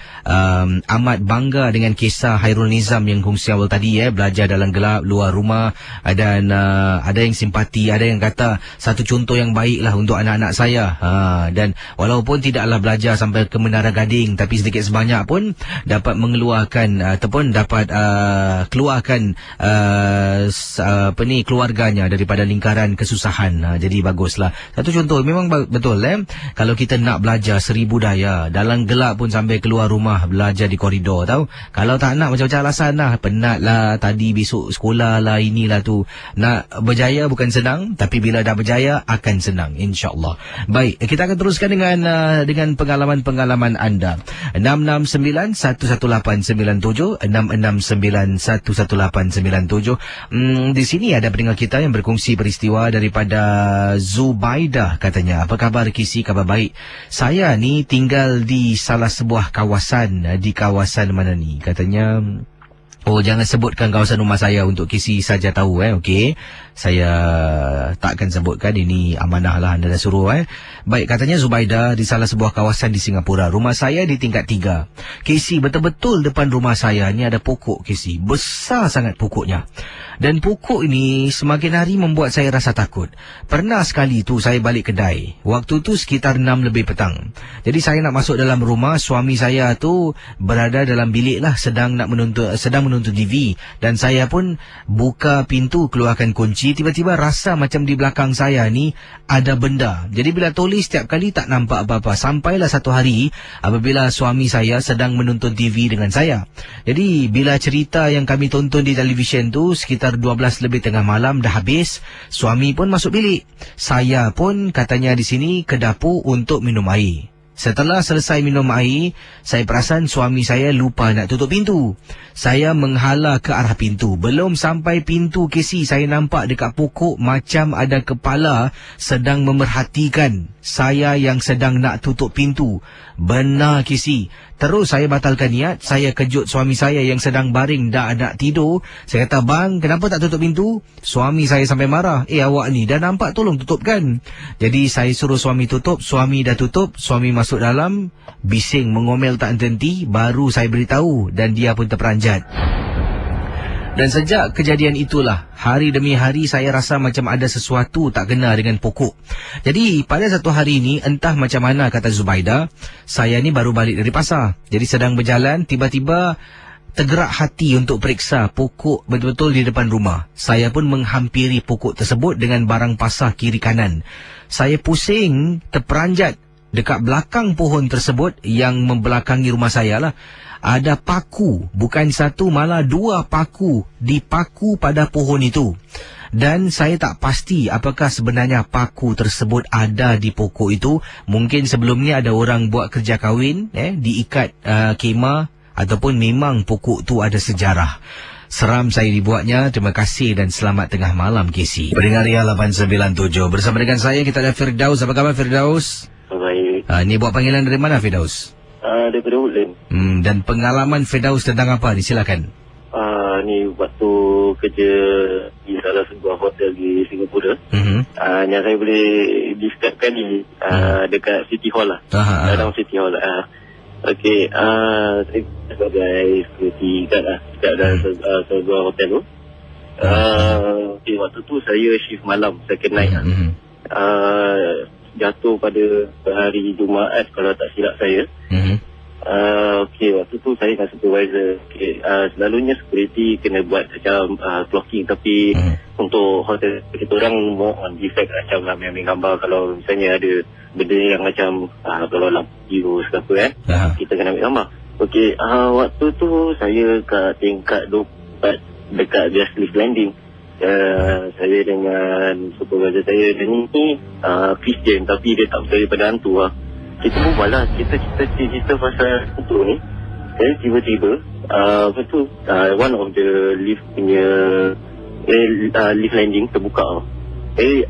amat bangga dengan kisah Hairul Nizam yang kongsi awal tadi. Belajar dalam gelap, luar rumah. Dan ada yang simpati, ada yang kata satu contoh yang baik lah untuk anak-anak saya. Dan walaupun tidaklah belajar sampai ke Menara Gading, tapi sedikit sebanyak pun dapat mengeluarkan ataupun dapat keluarkan keluarganya daripada lingkaran kesusahan. Jadi baguslah. Satu contoh memang betul kalau kita nak belajar 1000 daya, dalam gelap pun sampai keluar rumah belajar di koridor tahu. Kalau tak nak macam-macam alasan lah, penat lah, tadi besok sekolah lah, inilah tu. Nak berjaya bukan senang, tapi bila dah berjaya akan senang, insya-Allah. Baik, kita akan teruskan dengan pengalaman-pengalaman anda. 669-11897 669-11897. Di sini ada pendengar kita yang berkongsi peristiwa daripada Zubaidah. Katanya, apa khabar Kisi? Khabar baik. Saya ni tinggal di salah sebuah kawasan. Di kawasan mana ni? Katanya, jangan sebutkan kawasan rumah saya, untuk Kisi saja tahu. Okey, saya takkan sebutkan, ini amanah lah, anda dah suruh. Baik, katanya Zubaidah di salah sebuah kawasan di Singapura. Rumah saya di tingkat 3. Kisi, betul-betul depan rumah saya ni ada pokok Kisi. Besar sangat pokoknya. Dan pokok ini semakin hari membuat saya rasa takut. Pernah sekali tu saya balik kedai. Waktu tu sekitar 6 lebih petang. Jadi saya nak masuk dalam rumah, suami saya tu berada dalam bilik lah, sedang menonton TV. Dan saya pun buka pintu, keluarkan kunci. Tiba-tiba rasa macam di belakang saya ni ada benda. Jadi bila toleh setiap kali tak nampak apa-apa. Sampailah satu hari apabila suami saya sedang menonton TV dengan saya. Jadi bila cerita yang kami tonton di televisyen tu sekitar 12 lebih tengah malam dah habis, suami pun masuk bilik. Saya pun katanya di sini ke dapur untuk minum air. Setelah selesai minum air, saya perasan suami saya lupa nak tutup pintu. Saya menghala ke arah pintu. Belum sampai pintu Kisi, saya nampak dekat pokok macam ada kepala sedang memerhatikan saya yang sedang nak tutup pintu. Benar Kisi. Terus saya batalkan niat. Saya kejut suami saya yang sedang baring dah nak tidur. Saya kata, bang, kenapa tak tutup pintu? Suami saya sampai marah. Awak ni dah nampak, tolong tutupkan. Jadi saya suruh suami tutup. Suami dah tutup. Suami masuk dalam, bising mengomel tak henti. Baru saya beritahu dan dia pun terperanjat. Dan sejak kejadian itulah, hari demi hari saya rasa macam ada sesuatu tak kena dengan pokok. Jadi pada satu hari ini, entah macam mana kata Zubaidah, saya ni baru balik dari pasar. Jadi sedang berjalan, tiba-tiba tergerak hati untuk periksa pokok betul-betul di depan rumah. Saya pun menghampiri pokok tersebut dengan barang pasar kiri kanan. Saya pusing, terperanjat. Dekat belakang pohon tersebut yang membelakangi rumah saya lah, ada paku. Bukan satu, malah 2 paku dipaku pada pohon itu. Dan saya tak pasti apakah sebenarnya paku tersebut ada di pokok itu. Mungkin sebelumnya ada orang buat kerja kahwin, diikat kemah, ataupun memang pokok tu ada sejarah. Seram saya dibuatnya. Terima kasih dan selamat tengah malam Kisi. Pendengar Ria 897 bersama dengan saya, kita ada Firdaus. Apa khabar Firdaus? Baik. Ni buat panggilan dari mana Firdaus? Daripada Woodland. Dan pengalaman Firdaus tentang apa ni? Silakan. Ni waktu kerja di salah sebuah hotel di Singapura. Yang saya boleh describekan ni dekat City Hall lah. Dalam City Hall lah. Okey, saya sebagai security guard lah dekat dalam sebuah hotel tu. Okay, waktu tu saya shift malam, second night lah. Jatuh pada hari Jumaat kalau tak silap saya. Okey, waktu tu saya dengan supervisor. Okay, selalunya security kena buat macam clocking, tapi untuk hotel kita orang more on defect, macam ambil gambar kalau misalnya ada benda yang macam kalau lampu biru ke apa kita kena ambil gambar. Okey, waktu tu saya kat tingkat 24 dekat Just Lift Landing. Saya dengan supervisor saya, dan ni Christian tapi dia tak percaya pada hantu lah. Kita berbual lah, kita cerita pasal hantu ni. tiba-tiba apa tu one of the lift punya lift landing terbuka.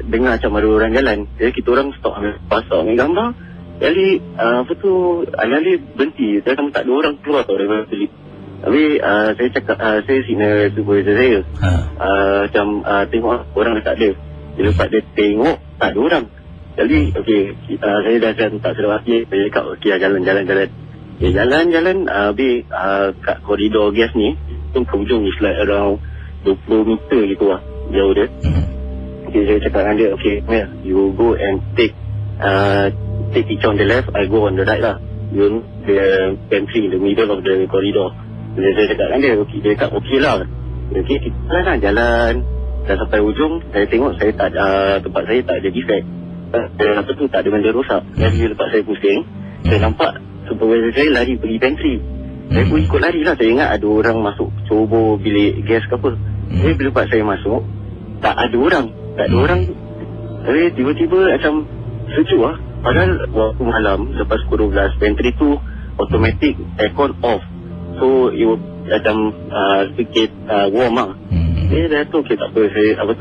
Dengar macam ada orang jalan. Kita orang stop ambil gambar. Jadi apa tu alih-alih berhenti. Saya tak ada orang keluar tau daripada lift. Habis saya cakap, saya signal supervisor saya. Macam tengok orang dah tak ada. Bila lepas dia tengok tak ada orang. Jadi saya dah tak sedar hati. Saya cakap jalan. Jalan. Habis kat koridor gas ni tu ke ujung is like around 20 meter gitu lah jauh dia. Saya cakap dengan dia, you go and take each on the left, I go on the right lah. You the pantry in the middle of the corridor. Saya cakap dengan dia, dia cakap lah. Kita jalan. Dah sampai ujung, saya tengok tempat saya tak ada defect. Apa tu tak ada benda rosak. Jadi lepas saya pusing, saya nampak supervisor saya lari pergi pantry. Saya pun ikut lari lah. Saya ingat ada orang masuk cobor bilik gas ke apa. Jadi bila lepas saya masuk, tak ada orang. Jadi tiba-tiba macam sejuk lah. Padahal waktu malam lepas pukul 12, pantry tu automatic aircon off. So it was macam sedikit warm lah. Dah tu tak apa,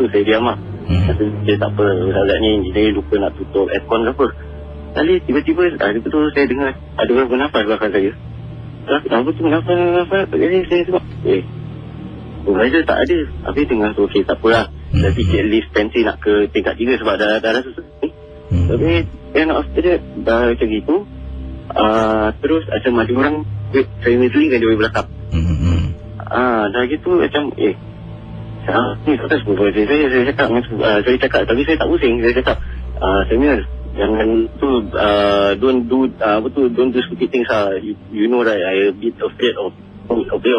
saya diam lah. Tak apa, sahabat ni dia lupa nak tutup aircon ke apa. Kali tiba-tiba saya dengar ada orang bernafas belakang saya. Apa tu bernafas? Jadi saya sebab supervisor tak ada. Habis dengar tu tak apa lah. Dah fikir lift pantry nak ke tingkat 3 sebab dah rasa susah. Tapi after that dah macam gitu. Terus macam ada orang saya meeting dengan dia dari belakang. Dah gitu macam ni atas supervisor saya cakap tapi saya tak pusing. Saya cakap Samuel, jangan tu don't do stupid things lah. You know right, I a bit afraid of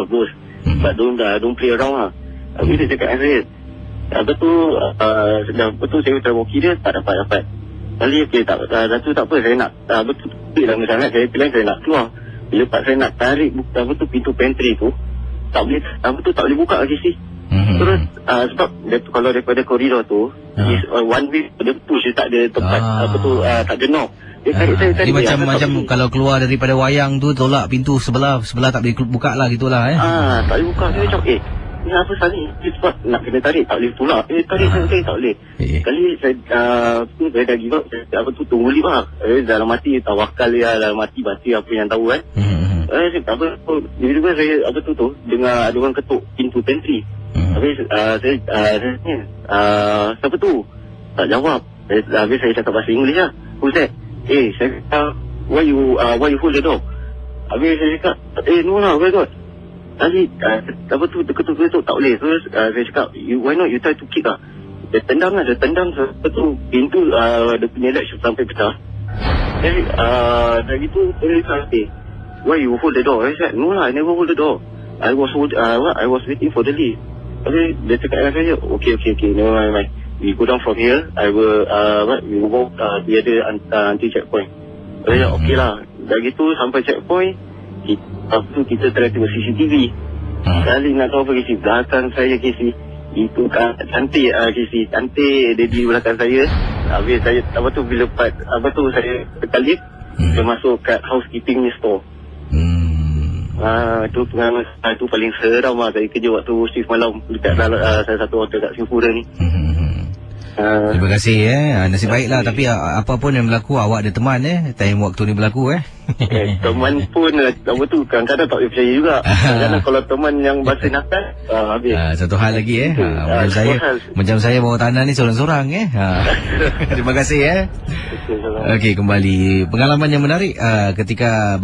ghosts, but don't play around lah. Tapi dia cakap dengan saya, betul saya terwoki dia tak dapat. Kali tak apa, saya nak betul lama sangat. Saya bilang saya nak keluar. Bila lepas saya nak tarik pintu pantry tu tak boleh buka lagi sih. Terus sebab kalau daripada koridor tu is one way, dia push, dia tak ada tempat tak ada knob. Dia tarik saya tadi. Macam kalau keluar daripada wayang tu tolak pintu sebelah tak boleh buka lah gitulah tak boleh buka. Saya macam ni apa sani? Sebab nak kena tarik tak boleh tolak. Tarik saya tak boleh. Kali saya dah give up. Tunggu lip lah. Dalam hati tawakal ya, dalam hati baca apa yang tahu kan. Tiba-tiba saya dengar ada orang ketuk pintu pantry. Habis siapa tu? Tak jawab. Habis saya cakap bahasa Inggeris lah. Who's that? Saya cakap, why you hold the door? Habis saya cakap, no lah, why not? Tadi ketuk tak boleh. Terus saya cakap, why not you try to kick lah. Dia tendang pintu dia punya latch sampai pecah. Jadi dah gitu dia cakap, why you hold the door? Saya cakap, no lah, I never hold the door. I was waiting for the lift. Habis dia cakap dengan saya, okay, never mind. We go down from here, I will we will walk the other until checkpoint. Saya okay lah. Dah gitu sampai checkpoint, kita try tengok CCTV. Kali nak tahu apa KC, belakang saya KC itu cantik KC, cantik dia di belakang saya. Habis saya bila lepas saya tekan lift, saya masuk kat housekeeping ni store. Itu pengalaman itu paling seram lah. Saya kerja waktu shift malam dekat salah satu hotel kat Singapura ni. Terima kasih nasib baiklah. Tapi apa pun yang berlaku, awak ada teman time waktu ni berlaku teman pun kadang-kadang tak boleh percaya juga. Kadang-kadang kalau teman yang bahasa nakal habis. Satu hal lagi macam saya bawa tanah ni seorang-seorang Terima kasih Okey, kembali pengalaman yang menarik ketika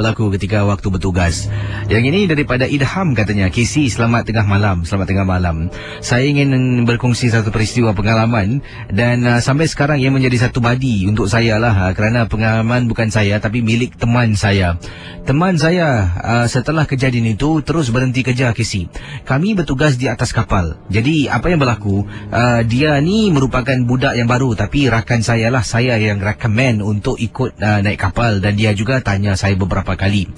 waktu bertugas. Yang ini daripada Idham, katanya, KC, selamat tengah malam. Saya ingin berkongsi satu peristiwa pengalaman dan sampai sekarang ia menjadi satu badi untuk saya lah, kerana pengalaman bukan saya tapi milik teman saya. Teman saya setelah kejadian itu terus berhenti kerja, KC. Kami bertugas di atas kapal. Jadi apa yang berlaku, dia ni merupakan budak yang baru, tapi rakan saya lah, saya yang recommend untuk ikut naik kapal, dan dia juga tanya saya beberapa kali.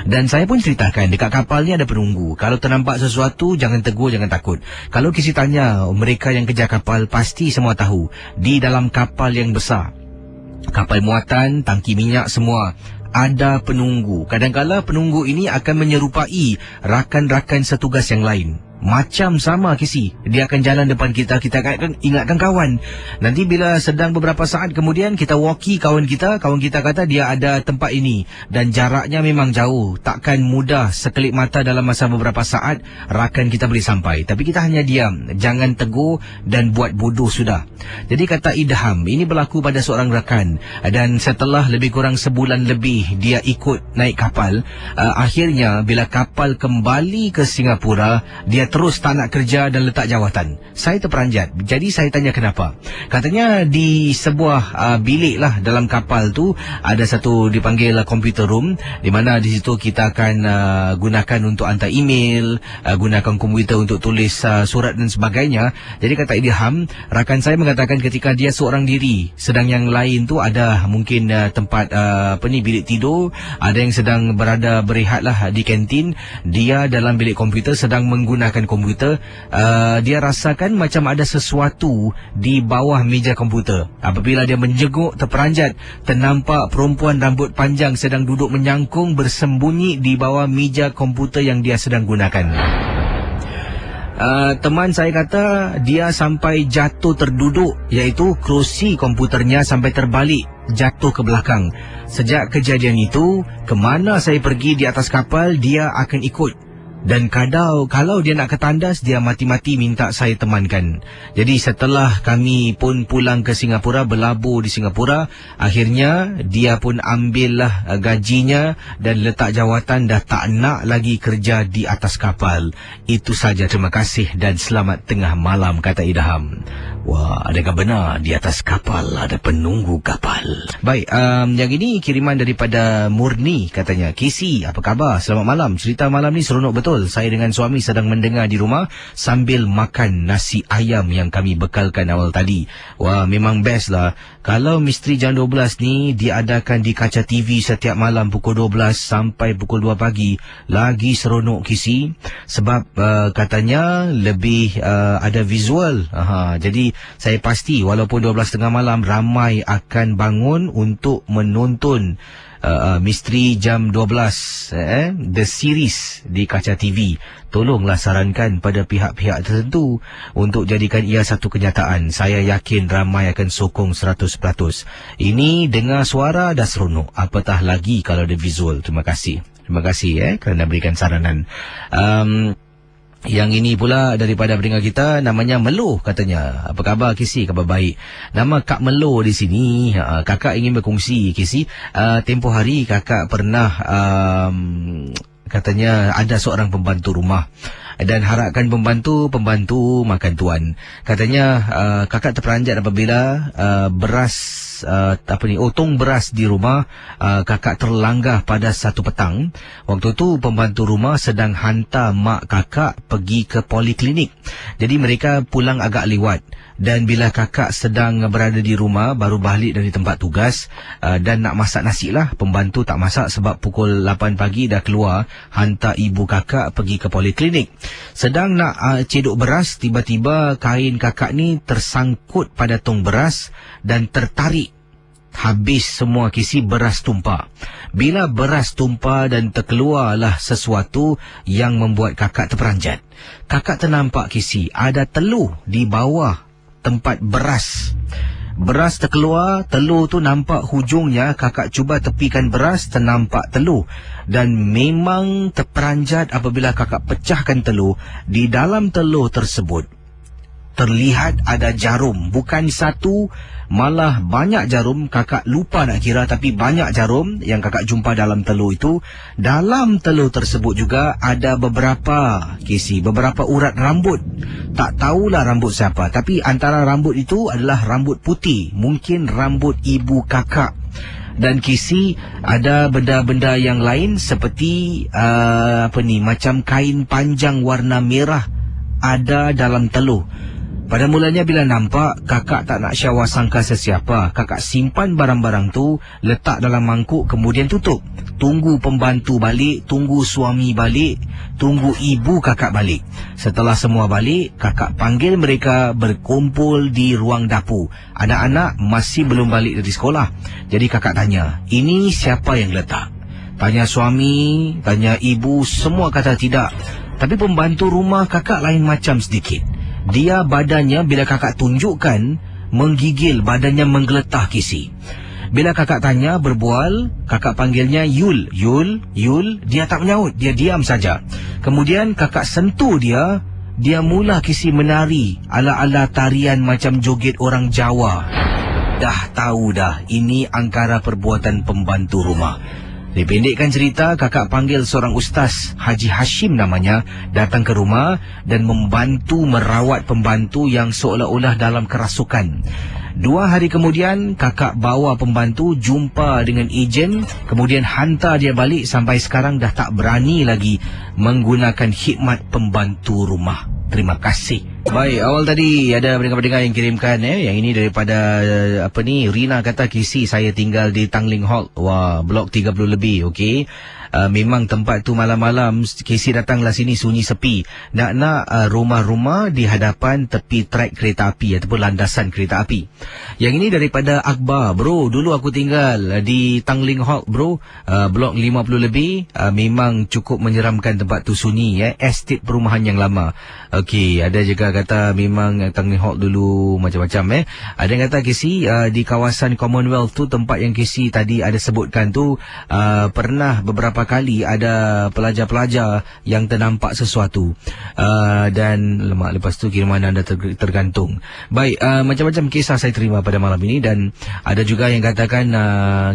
Dan saya pun ceritakan dekat kapal ni ada penunggu. Kalau ternampak sesuatu jangan tegur, jangan takut. Kalau KC tanya mereka yang kerja kapal, pasti semua tahu di dalam kapal yang besar, kapal muatan, tangki minyak semua, ada penunggu. Kadang-kadang penunggu ini akan menyerupai rakan-rakan setugas yang lain. Macam sama Kisi, dia akan jalan depan kita akan ingatkan kawan. Nanti bila sedang beberapa saat kemudian kita walkie kawan kita kata dia ada tempat ini dan jaraknya memang jauh, takkan mudah sekelip mata dalam masa beberapa saat rakan kita boleh sampai. Tapi kita hanya diam, jangan tegur dan buat bodoh sudah. Jadi kata Idham, ini berlaku pada seorang rakan dan setelah lebih kurang sebulan lebih dia ikut naik kapal. Akhirnya bila kapal kembali ke Singapura, dia terus tak nak kerja dan letak jawatan. Saya terperanjat. Jadi saya tanya kenapa. Katanya di sebuah bilik lah dalam kapal tu ada satu dipanggil computer room, di mana di situ kita akan gunakan untuk hantar email, gunakan komputer untuk tulis surat dan sebagainya. Jadi kata Idham, rakan saya mengatakan ketika dia seorang diri, sedang yang lain tu ada mungkin tempat bilik tidur, ada yang sedang berehat lah di kantin, dia dalam bilik komputer sedang menggunakan komputer. Dia rasakan macam ada sesuatu di bawah meja komputer. Apabila dia menjenguk, terperanjat, ternampak perempuan rambut panjang sedang duduk menyangkung bersembunyi di bawah meja komputer yang dia sedang gunakan. Teman saya kata dia sampai jatuh terduduk, iaitu kerusi komputernya sampai terbalik, jatuh ke belakang. Sejak kejadian itu, kemana saya pergi di atas kapal, dia akan ikut. Dan kalau dia nak ke tandas, dia mati-mati minta saya temankan. Jadi setelah kami pun pulang ke Singapura, berlabur di Singapura, akhirnya dia pun ambillah gajinya dan letak jawatan, dah tak nak lagi kerja di atas kapal. Itu saja, terima kasih dan selamat tengah malam, kata Idham. Wah, adakah benar di atas kapal ada penunggu kapal? Baik, yang ini kiriman daripada Murni, katanya, Kisi, apa khabar? Selamat malam. Cerita malam ni seronok betul. Saya dengan suami sedang mendengar di rumah sambil makan nasi ayam yang kami bekalkan awal tadi. Wah, memang best lah. Kalau Misteri Jam 12 ni diadakan di kaca TV setiap malam pukul 12 sampai pukul 2 pagi, lagi seronok Kisi. Sebab katanya lebih ada visual. Jadi saya pasti walaupun 12.30 malam ramai akan bangun untuk menonton Misteri Jam 12 The Series di kaca TV. Tolonglah sarankan pada pihak-pihak tertentu untuk jadikan ia satu kenyataan. Saya yakin ramai akan sokong 100%. Ini dengar suara dah seronok, apatah lagi kalau ada visual. Terima kasih kerana berikan saranan. Yang ini pula daripada pendengar kita, namanya Meluh, katanya, apa khabar Kisi? Khabar baik. Nama Kak Meluh di sini. Kakak ingin berkongsi Kisi. Tempoh hari kakak pernah katanya ada seorang pembantu rumah dan harapkan pembantu makan tuan. Katanya kakak terperanjat apabila tong beras di rumah kakak terlanggah pada satu petang. Waktu tu pembantu rumah sedang hantar mak kakak pergi ke poliklinik. Jadi mereka pulang agak lewat. Dan bila kakak sedang berada di rumah, baru balik dari tempat tugas dan nak masak nasi lah, pembantu tak masak sebab pukul 8 pagi dah keluar hantar ibu kakak pergi ke poliklinik. Sedang nak cedok beras, tiba-tiba kain kakak ni tersangkut pada tong beras dan tertarik. Habis semua Kisi, beras tumpah. Bila beras tumpah dan terkeluarlah sesuatu yang membuat kakak terperanjat. Kakak ternampak Kisi, ada telur di bawah tempat beras. Beras terkeluar, telur tu nampak hujungnya. Kakak cuba tepikan beras, ternampak telur. Dan memang terperanjat apabila kakak pecahkan telur. Di dalam telur tersebut terlihat ada jarum. Bukan satu, malah banyak jarum. Kakak lupa nak kira, tapi banyak jarum yang kakak jumpa dalam telur itu. Dalam telur tersebut juga ada beberapa urat rambut. Tak tahulah rambut siapa, tapi antara rambut itu adalah rambut putih. Mungkin rambut ibu kakak. Dan Kisi, ada benda-benda yang lain seperti macam kain panjang warna merah ada dalam telur. Pada mulanya bila nampak, kakak tak nak syawah sangka sesiapa. Kakak simpan barang-barang tu, letak dalam mangkuk, kemudian tutup. Tunggu pembantu balik, tunggu suami balik, tunggu ibu kakak balik. Setelah semua balik, kakak panggil mereka berkumpul di ruang dapur. Anak-anak masih belum balik dari sekolah. Jadi kakak tanya, ini siapa yang letak? Tanya suami, tanya ibu, semua kata tidak. Tapi pembantu rumah kakak lain macam sedikit. Dia badannya bila kakak tunjukkan, menggigil, badannya menggeletar kisi. Bila kakak tanya, berbual, kakak panggilnya Yul. Yul, Yul, dia tak menyaut, dia diam saja. Kemudian kakak sentuh dia, dia mula kisi menari, ala-ala tarian macam joget orang Jawa. Dah tahu dah, ini angkara perbuatan pembantu rumah. Dipendekkan cerita, kakak panggil seorang ustaz, Haji Hashim namanya, datang ke rumah dan membantu merawat pembantu yang seolah-olah dalam kerasukan. 2 hari kemudian, kakak bawa pembantu jumpa dengan ejen, kemudian hantar dia balik. Sampai sekarang dah tak berani lagi menggunakan khidmat pembantu rumah. Terima kasih. Baik, awal tadi ada pendengar-pendengar yang kirimkan yang ini daripada Rina kata, Kisi saya tinggal di Tanglin Hall. Wah, blok 30 lebih, okey. Memang tempat tu malam-malam Kisi datanglah sini sunyi sepi. Nak rumah-rumah di hadapan tepi trek kereta api ataupun landasan kereta api. Yang ini daripada Akbar. Bro, dulu aku tinggal di Tanglin Hall, bro. Blok 50 lebih. Memang cukup menyeramkan tempat tu, sunyi estate perumahan yang lama. Okey, ada juga kata memang Tanglin Hall dulu macam-macam Ada yang kata Kisi di kawasan Commonwealth tu, tempat yang Kisi tadi ada sebutkan tu, pernah beberapa kali ada pelajar-pelajar yang ternampak sesuatu. Dan lepas tu kiriman anda tergantung. Baik, macam-macam kisah saya terima pada malam ini. Dan ada juga yang katakan,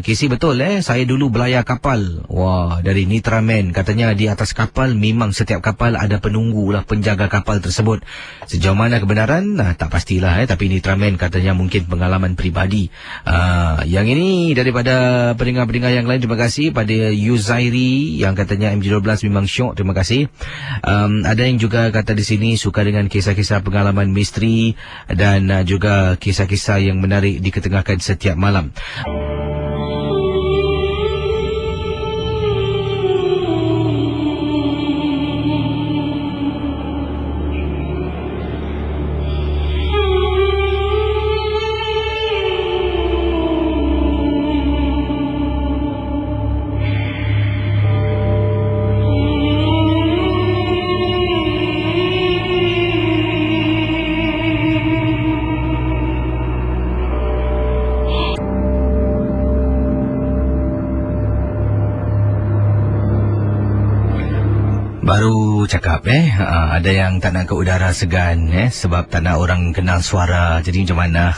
Kisi betul saya dulu belayar kapal. Wah, dari Nitraman. Katanya di atas kapal memang setiap kapal ada penunggu lah, penjaga kapal tersebut. Sejauh mana kebenaran tak pastilah tapi Nitraman katanya mungkin pengalaman peribadi. Yang ini daripada pendengar-pendengar yang lain. Terima kasih pada Yuzairi yang katanya MG12 memang syok. Terima kasih. Ada yang juga kata di sini suka dengan kisah-kisah pengalaman misteri dan juga kisah-kisah yang menarik diketengahkan setiap malam. Baru cakap ada yang tak nak ke udara segan sebab tak nak orang kenal suara. Jadi macam mana?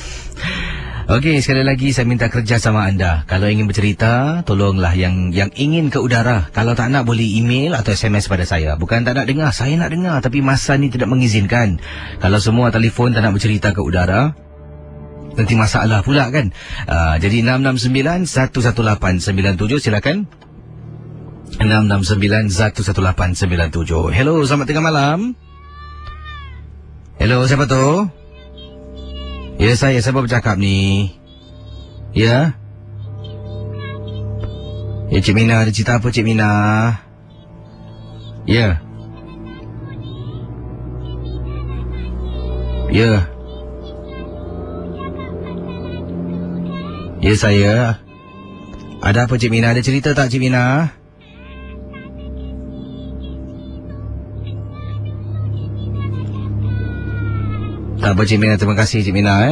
Okey, sekali lagi saya minta kerjasama anda. Kalau ingin bercerita, tolonglah yang ingin ke udara. Kalau tak nak, boleh email atau SMS pada saya. Bukan tak nak dengar, saya nak dengar tapi masa ni tidak mengizinkan. Kalau semua telefon tak nak bercerita ke udara, nanti masalah pula kan. Jadi 669-11897, silakan. 669-11897. Hello, selamat tengah malam. Hello, siapa tu? Ya, saya. Siapa bercakap ni? Ya? Ya, Cik Mina. Ada cerita apa, Cik Mina? Ya? Ya? Ya, saya. Ada apa, Cik Mina? Ada cerita tak, Cik Mina? Tak apa, Cik Mina. Terima kasih, Cik Mina.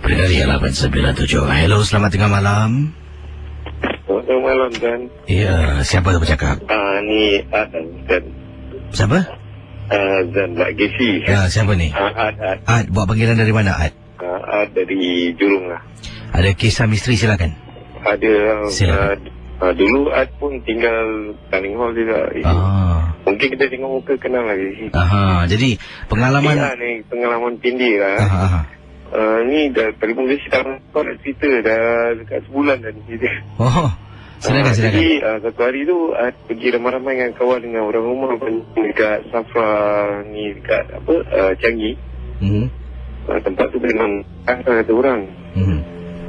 Pendengar 897. Hello, selamat tengah malam. Selamat malam, Dan. Ya, siapa tu bercakap? Ni Ad dan Siapa? Zan Mbak Gesi. Ya, siapa ni? Ad. Ad, buat panggilan dari mana, Ad? Ad dari Jurong lah. Ada kisah misteri, silakan. Ada Silakan. Dulu Ad pun tinggal Tanning Hall juga. Mungkin kita tengok muka kenal lagi. Jadi pengalaman ni pengalaman tindih lah. Ni dah telefon dia sekarang kau nak cerita dah dekat sebulan dah ni cerita. Silakan. Jadi satu hari tu pergi ramai-ramai dengan kawan dengan orang rumah pun dekat Safra ni dekat Changi. Tempat tu memang kata orang.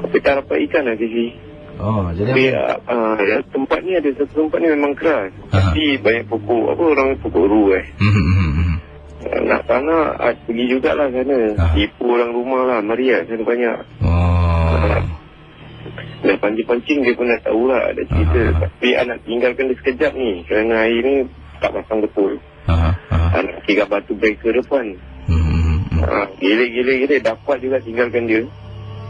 Tapi tak dapat ikan lah sini. Jadi tempat ni ada satu tempat ni memang keras. Tapi banyak pokok orang pokok ru nak tanah pergi jugalah sana. Tipu orang rumah lah, Maria sana banyak. Dah pancing-pancing dia pun dah tahu lah ada cerita. Tapi anak tinggalkan dia sekejap ni kerana air ni tak pasang betul. Anak kira batu breaker depan. Gila dapat juga tinggalkan dia.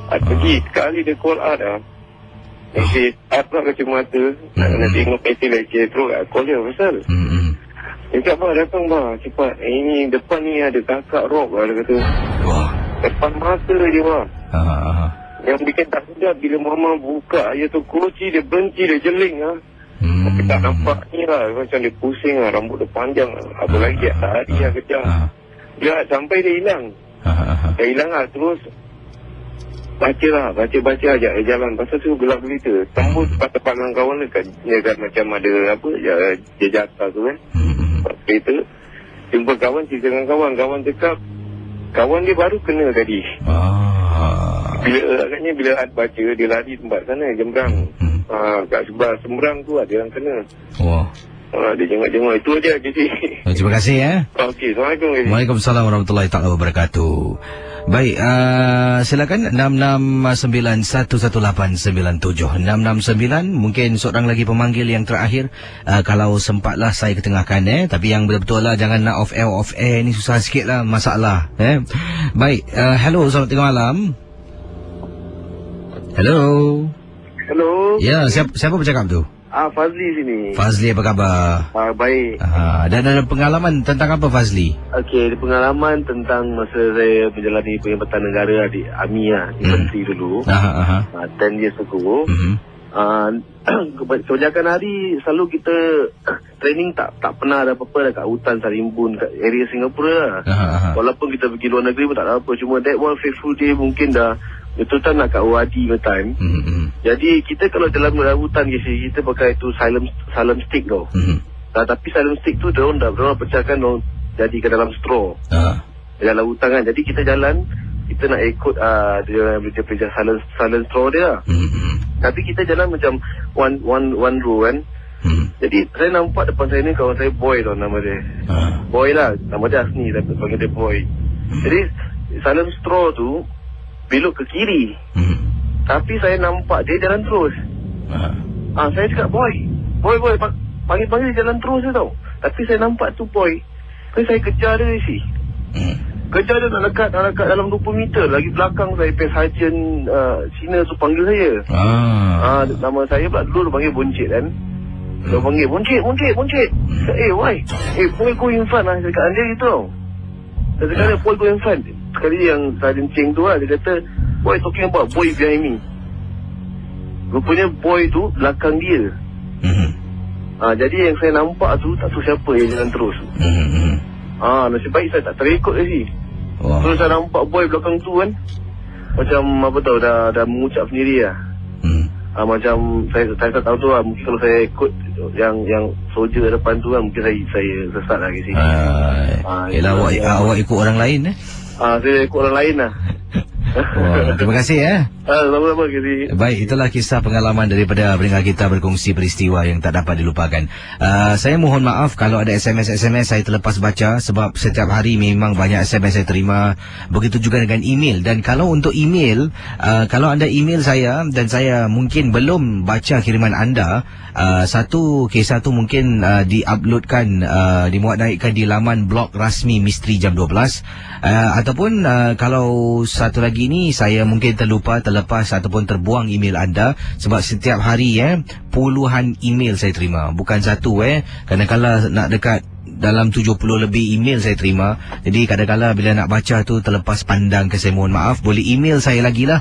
Pergi sekali dia call out dah. Mesej pula kacamata. Nak tengok mesej leceh terus call dia pasal. Dia cakap datang cepat. Ini depan ni ada kakak rock lah dia kata. Depan mata dia Yang bikin tak sedap bila mama buka dia tu kunci dia berhenti dia jeling Tapi tak nampak ni lah. Macam dia pusing rambut dia panjang apa lagi tak hari kejap. Dia sampai dia hilang. Dia hilang terus baca ajak dia jalan. Pasal tu gelap berita tembus tempat dengan kawan dekat macam ada dia jatuh tu kan. Kereta jumpa kawan, cerita dengan kawan cakap kawan dia baru kena tadi. Agaknya bila Ad baca dia lari tempat sana Jembrang. Kat sebelah Sembrang tu ada yang kena. Dia jenguk-jenguk itu aja jadi. Terima kasih Okey, Assalamualaikum. Waalaikumsalam warahmatullahi taala wabarakatuh. Baik, silakan 66911897 669. Mungkin seorang lagi pemanggil yang terakhir. Kalau sempatlah saya ketengahkan tapi yang betul-betul lah jangan nak off air ni susah sikit lah masalah Baik, hello, selamat tengah malam. Hello. Ya, siapa bercakap tu? Fazli sini. Fazli, apa khabar? Baik. Dan ada pengalaman tentang apa, Fazli? Okey, ada pengalaman tentang masa saya menjalani Perkhidmatan Negara di AMI infantry dulu. 10 years ago. Kebanyakan hari selalu kita training tak pernah ada apa-apa dekat hutan Sarimbun kat area Singapura lah. Walaupun kita pergi luar negeri pun tak ada apa. Cuma that one faithful day mungkin dah betul-betul nak kat Wadi time. Jadi kita kalau dalam hutan kita pakai tu silent stick tau. Tapi silent stick tu diorang pecahkan jadi ke dalam straw. Dalam hutan kan. Jadi kita jalan, kita nak ikut dia punya silent straw dia. Tapi kita jalan macam one row kan. Jadi saya nampak depan saya ni kawan saya Boy tau nama dia. Boy lah, nama dia Asni tapi panggil dia Boy. Jadi silent straw tu belok ke kiri. Tapi saya nampak dia jalan terus. Saya cakap Boy panggil jalan terus je tau. Tapi saya nampak tu Boy. Jadi saya kejar dia isi. Kejar dia nak dekat dalam 20 meter. Lagi belakang saya Sergeant Cina tu panggil saya. Nama saya pula dulu dia panggil Boncit kan. Dia panggil Boncit. Why? Boy go in front lah. Saya cakap dia gitu tau. Saya cakap Boy go in front. Sekali yang Sergeant Cheng tu lah, dia kata Boy talking about Boy behind me. Rupanya Boy tu belakang dia. Jadi yang saya nampak tu tak tahu siapa yang jalan terus. Nasib baik saya tak terekod lagi. Terus saya nampak Boy belakang tu kan macam apa tahu dah mengucap sendiri lah. Macam saya tak tahu tu lah. Mungkin kalau saya ikut yang soldier depan tu kan, mungkin saya sesat lah ke sini. Yelah, awak ikut orang lain saya ikut orang lain lah. Terima kasih Sama-sama. Baik, itulah kisah pengalaman daripada pendengar kita berkongsi peristiwa yang tak dapat dilupakan. Saya mohon maaf kalau ada SMS saya terlepas baca sebab setiap hari memang banyak SMS saya terima. Begitu juga dengan email. Dan kalau untuk email, kalau anda email saya dan saya mungkin belum baca kiriman anda, satu kisah tu mungkin diuploadkan, dimuat naikkan di laman blog rasmi Misteri Jam 12. Ataupun kalau satu lagi ni saya mungkin terlepas ataupun terbuang email anda sebab setiap hari puluhan email saya terima, bukan satu. Kadang-kadang nak dekat dalam 70 lebih email saya terima. Jadi kadang-kadang bila nak baca tu terlepas pandang ke saya mohon maaf. Boleh email saya lagi lah,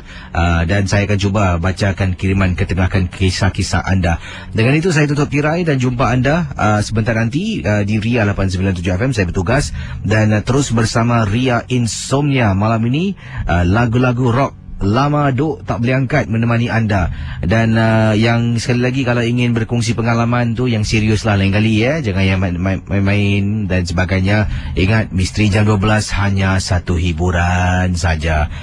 dan saya akan cuba bacakan kiriman, ketengahkan kisah-kisah anda. Dengan itu saya tutup tirai dan jumpa anda sebentar nanti di Ria 897 FM. Saya bertugas dan terus bersama Ria Insomnia malam ini. Lagu-lagu rock lama duk tak boleh angkat menemani anda. Dan yang sekali lagi, kalau ingin berkongsi pengalaman tu yang serius lah lain kali ya, jangan yang main-main dan sebagainya. Ingat, Misteri Jam 12 hanya satu hiburan saja.